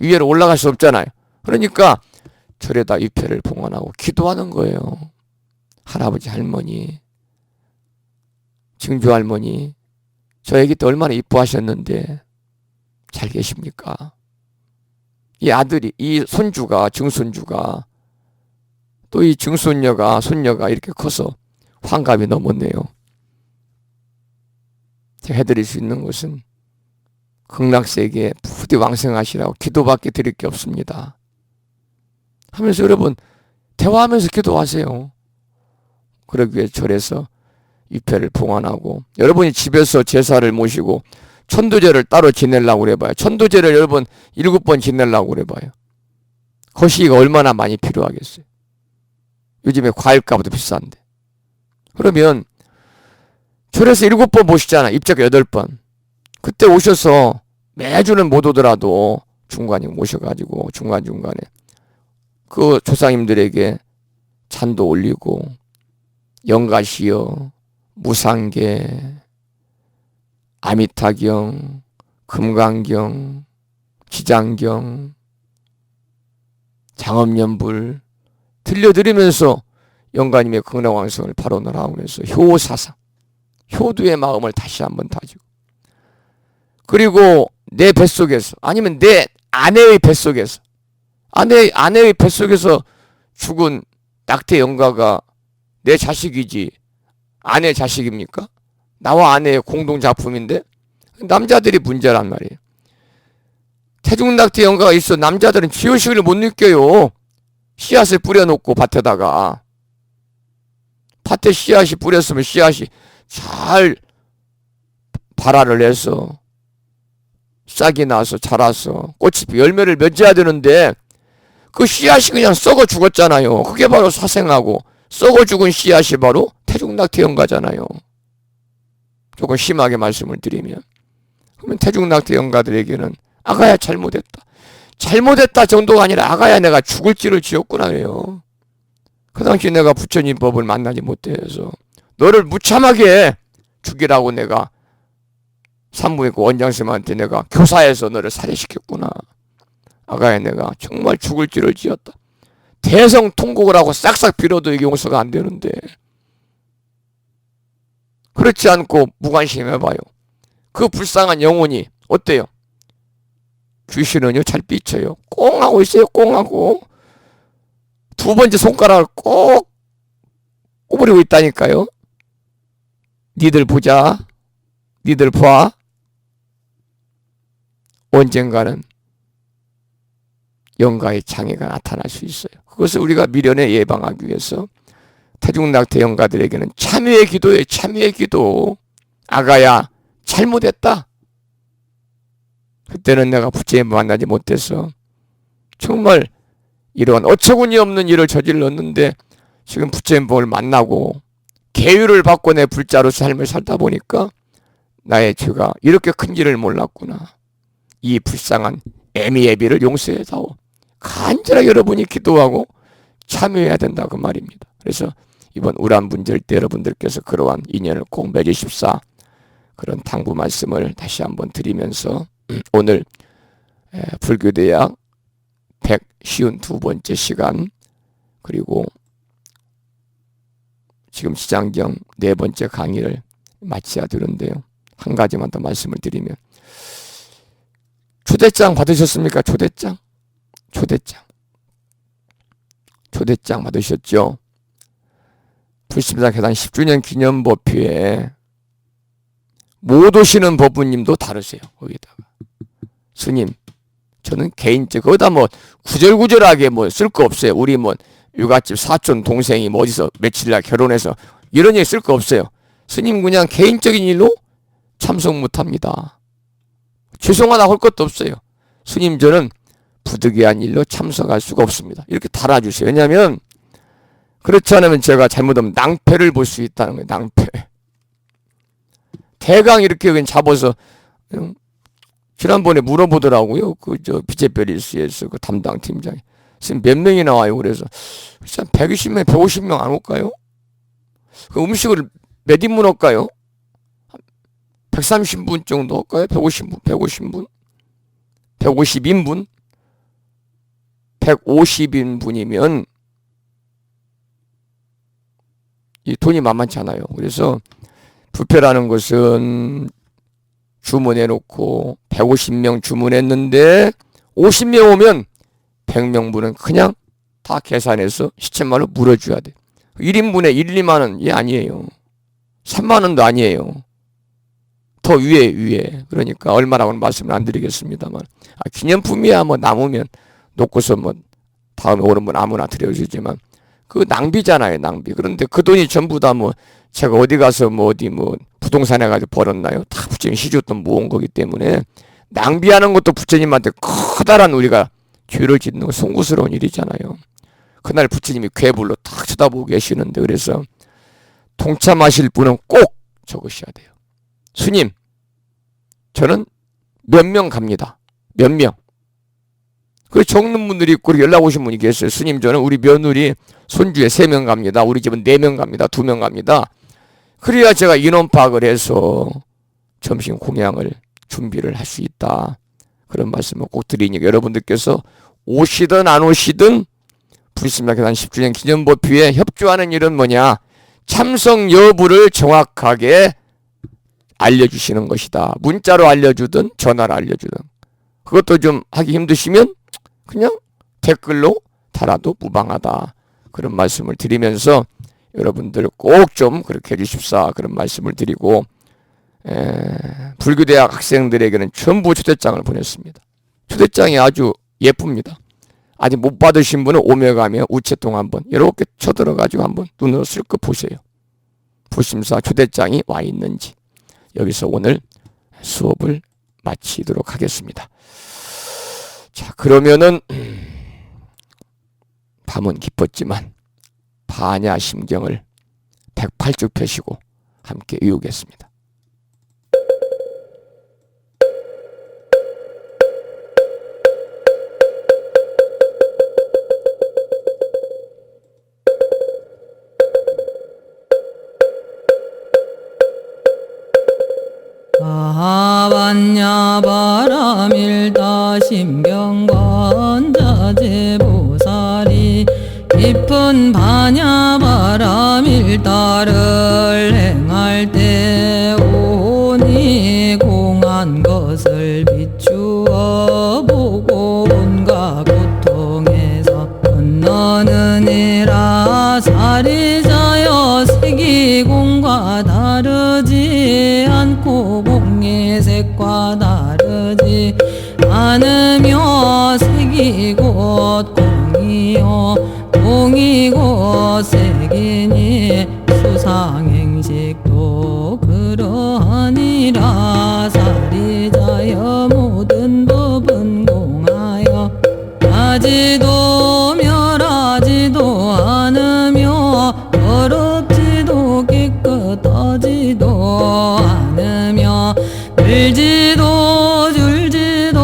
위에로 올라갈 수 없잖아요. 그러니까 절에다 위패를 봉헌하고 기도하는 거예요. 할아버지, 할머니, 증조 할머니, 저 애기 때 얼마나 이뻐하셨는데 잘 계십니까? 이 아들이, 이 손주가, 증손주가, 또 이 증손녀가, 손녀가 이렇게 커서 환갑이 넘었네요. 제가 해드릴 수 있는 것은 극락세계에 부디 왕생하시라고 기도밖에 드릴 게 없습니다. 하면서 여러분 대화하면서 기도하세요. 그러기 위해 절에서 위패를 봉헌하고, 여러분이 집에서 제사를 모시고 천도제를 따로 지내려고 그래봐요. 천도제를 여러분 7번 지내려고 그래봐요. 거시기가 얼마나 많이 필요하겠어요. 요즘에 과일값도 비싼데. 그러면 절에서 7번 모시잖아. 입자가 8번. 그때 오셔서 매주는 못 오더라도 중간에 모셔가지고 중간중간에 그 조상님들에게 찬도 올리고, 영가시여, 무상계, 아미타경, 금강경, 지장경, 장엄연불 들려드리면서 영가님의 극락왕성을 발언을 하고, 그래서 효사상, 효도의 마음을 다시 한번 다지고, 그리고 내 뱃속에서, 아니면 내 아내의 뱃속에서, 아내의 뱃속에서 죽은 낙태 영가가 내 자식이지 아내 자식입니까? 나와 아내의 공동작품인데 남자들이 문제란 말이에요. 태중낙태 영가가 있어 남자들은 지효식을 못 느껴요. 씨앗을 뿌려놓고 밭에다가, 밭에 씨앗이 뿌렸으면 씨앗이 잘 발화를 해서 싹이 나서 자라서 꽃이 열매를 맺어야 되는데 그 씨앗이 그냥 썩어 죽었잖아요. 그게 바로 사생하고 썩어 죽은 씨앗이 바로 태중낙태 영가잖아요. 조금 심하게 말씀을 드리면, 그러면 태중낙태 영가들에게는 아가야 잘못했다, 잘못했다 정도가 아니라 아가야 내가 죽을 길을 지었구나 그래요. 그 당시 내가 부처님 법을 만나지 못해서 너를 무참하게 죽이라고 내가 산부인과 원장쌤한테 내가 교사해서 너를 살해시켰구나. 아가야 내가 정말 죽을 길을 지었다. 대성통곡을 하고 싹싹 빌어도 이게 용서가 안 되는데, 그렇지 않고 무관심해봐요. 그 불쌍한 영혼이 어때요? 귀신은요 잘 삐쳐요. 꽁 하고 있어요. 꽁 하고 두 번째 손가락을 꼭 꼬부리고 있다니까요. 니들 보자, 니들 봐. 언젠가는 영가의 장애가 나타날 수 있어요. 그것을 우리가 미련에 예방하기 위해서 태중낙태 영가들에게는 참회의 기도예요. 참회의 기도. 아가야 잘못했다. 그때는 내가 부처님을 만나지 못해서 정말 이러한 어처구니 없는 일을 저질렀는데, 지금 부처님 법을 만나고 계율을 받고 내 불자로 삶을 살다 보니까 나의 죄가 이렇게 큰지를 몰랐구나. 이 불쌍한 애미애비를 용서해다오. 간절하게 여러분이 기도하고 참여해야 된다 그 말입니다. 그래서 이번 우란분절 때 여러분들께서 그러한 인연을 꼭 맺으십사, 그런 당부 말씀을 다시 한번 드리면서 오늘 불교대학 152번째 시간, 그리고 지금 시장경 4번째 강의를 마쳐야 되는데요. 한 가지만 더 말씀을 드리면, 초대장 받으셨습니까? 초대장 받으셨죠? 불심사 계단 10주년 기념법회에 못 오시는 법부님도 다르세요. 거기다가 스님, 저는 개인적 거기다 뭐 구절구절하게 뭐 쓸 거 없어요. 우리 뭐 육아집 사촌 동생이 뭐 어디서 며칠날 결혼해서 이런 얘기 쓸 거 없어요. 스님 그냥 개인적인 일로 참석 못합니다. 죄송하다 할 것도 없어요. 스님 저는 부득이한 일로 참석할 수가 없습니다. 이렇게 달아주세요. 왜냐하면 그렇지 않으면 제가 잘못하면 낭패를 볼 수 있다는 거예요. 낭패. 대강 이렇게 그냥 잡아서, 지난번에 물어보더라고요. 저 비제베리스에서 그 담당 팀장이. 지금 몇 명이 나와요. 그래서 한 120명, 150명 안 올까요? 그 음식을 몇 인분 할까요? 130분 정도 할까요? 150분, 150분? 150인분? 150인분이면 이 돈이 만만치 않아요. 그래서 부패라는 것은 주문해 놓고 150명 주문했는데 50명 오면 100명분은 그냥 다 계산해서 시쳇말로 물어줘야 돼. 1인분에 1, 2만 원, 이 아니에요. 3만 원도 아니에요. 더 위에. 그러니까 얼마라고는 말씀을 안 드리겠습니다만, 기념품이야 뭐 남으면 놓고서 뭐 다음에 오는 분 아무나 드려주지만 그 낭비잖아요, 낭비. 그런데 그 돈이 전부 다 뭐 제가 어디 가서 뭐 어디 뭐 부동산에 가지고 벌었나요? 다 부처님 시줬던 모은 거기 때문에 낭비하는 것도 부처님한테 커다란 우리가 죄를 짓는 거 송구스러운 일이잖아요. 그날 부처님이 괴불로 딱 쳐다보고 계시는데, 그래서 동참하실 분은 꼭 적으셔야 돼요. 스님, 저는 몇 명 갑니다. 몇 명. 그 적는 분들이 있고 연락 오신 분이 계세요. 스님, 저는 우리 며느리 손주에 3명 갑니다. 우리 집은 4명 갑니다. 2명 갑니다. 그래야 제가 인원 파악을 해서 점심 공양을 준비를 할 수 있다. 그런 말씀을 꼭 드리니까 여러분들께서 오시든 안 오시든 불심사 계단 10주년 기념법회에 협조하는 일은 뭐냐? 참석 여부를 정확하게 알려주시는 것이다. 문자로 알려주든 전화로 알려주든. 그것도 좀 하기 힘드시면 그냥 댓글로 달아도 무방하다. 그런 말씀을 드리면서 여러분들 꼭 좀 그렇게 해주십사. 그런 말씀을 드리고, 불교대학 학생들에게는 전부 초대장을 보냈습니다. 초대장이 아주 예쁩니다. 아직 못 받으신 분은 오며가며 우체통 한번 이렇게 쳐들어가지고 한번 눈으로 슬쩍 보세요. 불심사 초대장이 와 있는지. 여기서 오늘 수업을 마치도록 하겠습니다. 자, 그러면은 밤은 깊었지만 반야심경을 108쪽 펴시고 함께 외우겠습니다.
아반야 바라밀다 심경관자제보살이 깊은 반야바람 일다를 행할 때 오니 공한 것을 비추어 보고 온갖 고통에서 건너느니라. 사리자여 색이공과 다르지 않고 공의 색과 다르지 않으며 색이 곧 공이요 공이 곧 색이니 수상행식도 그러하니라. 사리자여 모든 법은 공하여 하지도 멸하지도 않으며 더럽지도 깨끗하지도 않으며 들지도 줄지도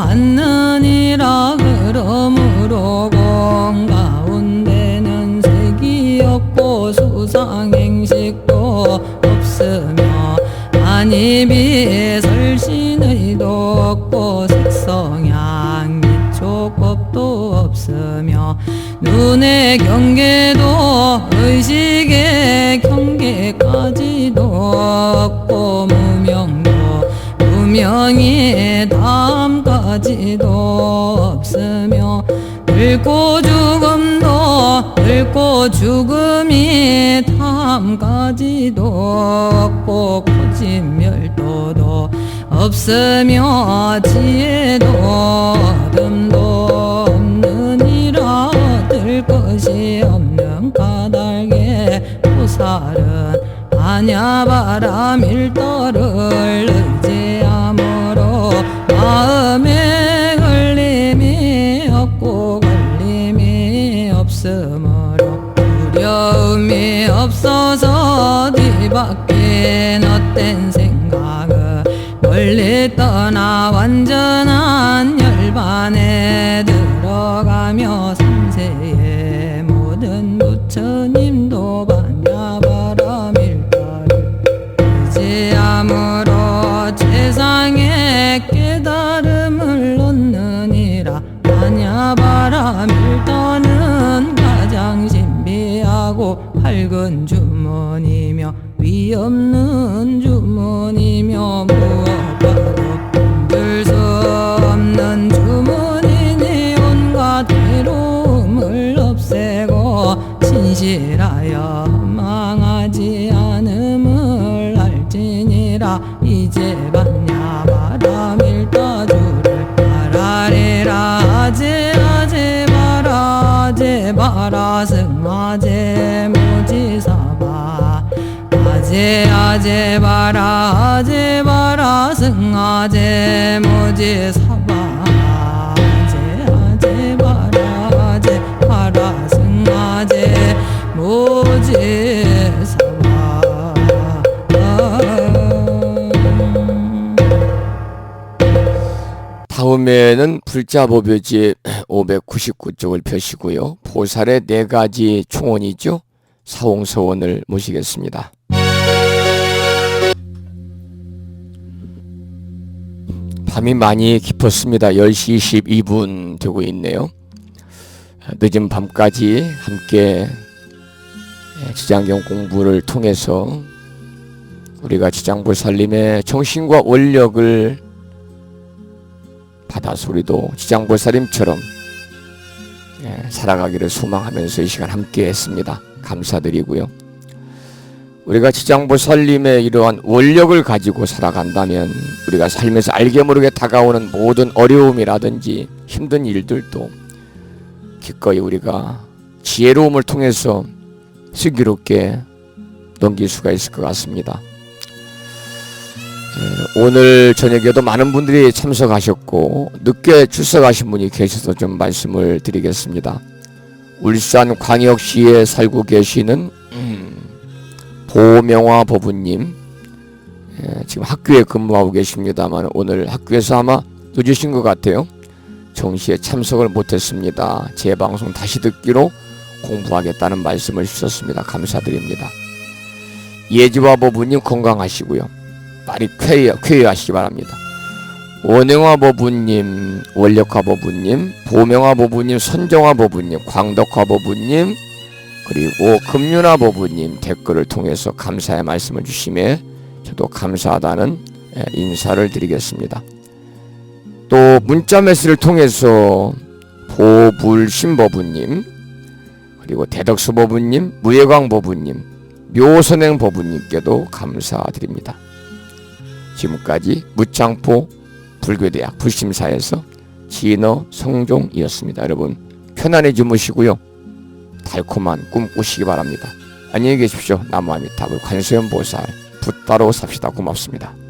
않느니라. 그러므로 공 가운데는 색이 없고 수상행식도 없으며 안입이 설신의도 없고 색성향 미촉법도 없으며 눈의 경계도 의식의 경계까지도 없고 무명이 다음까지도 없으며 늙고 죽음이 다음까지도 없고 고진멸도도 없으며 지혜도 어둠도 없느니라. 얻을 것이 없는 까닭에 보살은 반야바람 일도를 의지함으로 마음에 걸림이 없고 걸림이 없으므로 두려움이 없어서 뒤바뀐 헛된 생각을 멀리 떠나 완전한 열반에 들어가며 삼세의 모든 부처님도 반야바람 일도를 의지함으로 세상의 깨달음을 얻느니라. 반야바람 일도는 가장 신비하고 밝은 주문이며 위없는 주문이며 무엇과도 힘들 수 없는 주문이니 온갖 괴로움을 없애고 진실하여 망하지 않음을 알지니라. 이제 반야바람 일도주를 바라리라. 아제 바라 승아제 모지사바 아제 바라 승아제 모지사바 아제 바라 승아제 모지사바.
다음에는 불자보묘지 599쪽을 펴시고요. 보살의 4가지 총원이죠. 사홍서원을 모시겠습니다. 밤이 많이 깊었습니다. 10시 12분 되고 있네요. 늦은 밤까지 함께 지장경 공부를 통해서 우리가 지장보살님의 정신과 원력을 받아서 우리도 지장보살님처럼 살아가기를 소망하면서 이 시간 함께 했습니다. 감사드리고요. 우리가 지장보살님의 이러한 원력을 가지고 살아간다면 우리가 삶에서 알게 모르게 다가오는 모든 어려움이라든지 힘든 일들도 기꺼이 우리가 지혜로움을 통해서 슬기롭게 넘길 수가 있을 것 같습니다. 오늘 저녁에도 많은 분들이 참석하셨고 늦게 출석하신 분이 계셔서 좀 말씀을 드리겠습니다. 울산광역시에 살고 계시는 보명화 법우님, 지금 학교에 근무하고 계십니다만 오늘 학교에서 아마 늦으신 것 같아요. 정시에 참석을 못했습니다. 제 방송 다시 듣기로 공부하겠다는 말씀을 주셨습니다. 감사드립니다. 예지화 법우님 건강하시고요. 빨리 쾌유하시기 바랍니다. 원영화 보부님, 원력화 보부님, 보명화 보부님, 선정화 보부님, 광덕화 보부님, 그리고 금윤화 보부님 댓글을 통해서 감사의 말씀을 주심에 저도 감사하다는 인사를 드리겠습니다. 또 문자 메시지를 통해서 보불신 보부님, 그리고 대덕수 보부님, 무예광 보부님, 묘선행 보부님께도 감사드립니다. 지금까지 무창포 불교대학 불심사에서 진어 성종이었습니다. 여러분 편안히 주무시고요. 달콤한 꿈 꾸시기 바랍니다. 안녕히 계십시오. 나무아미타불 관세음보살 붓다로 삽시다. 고맙습니다.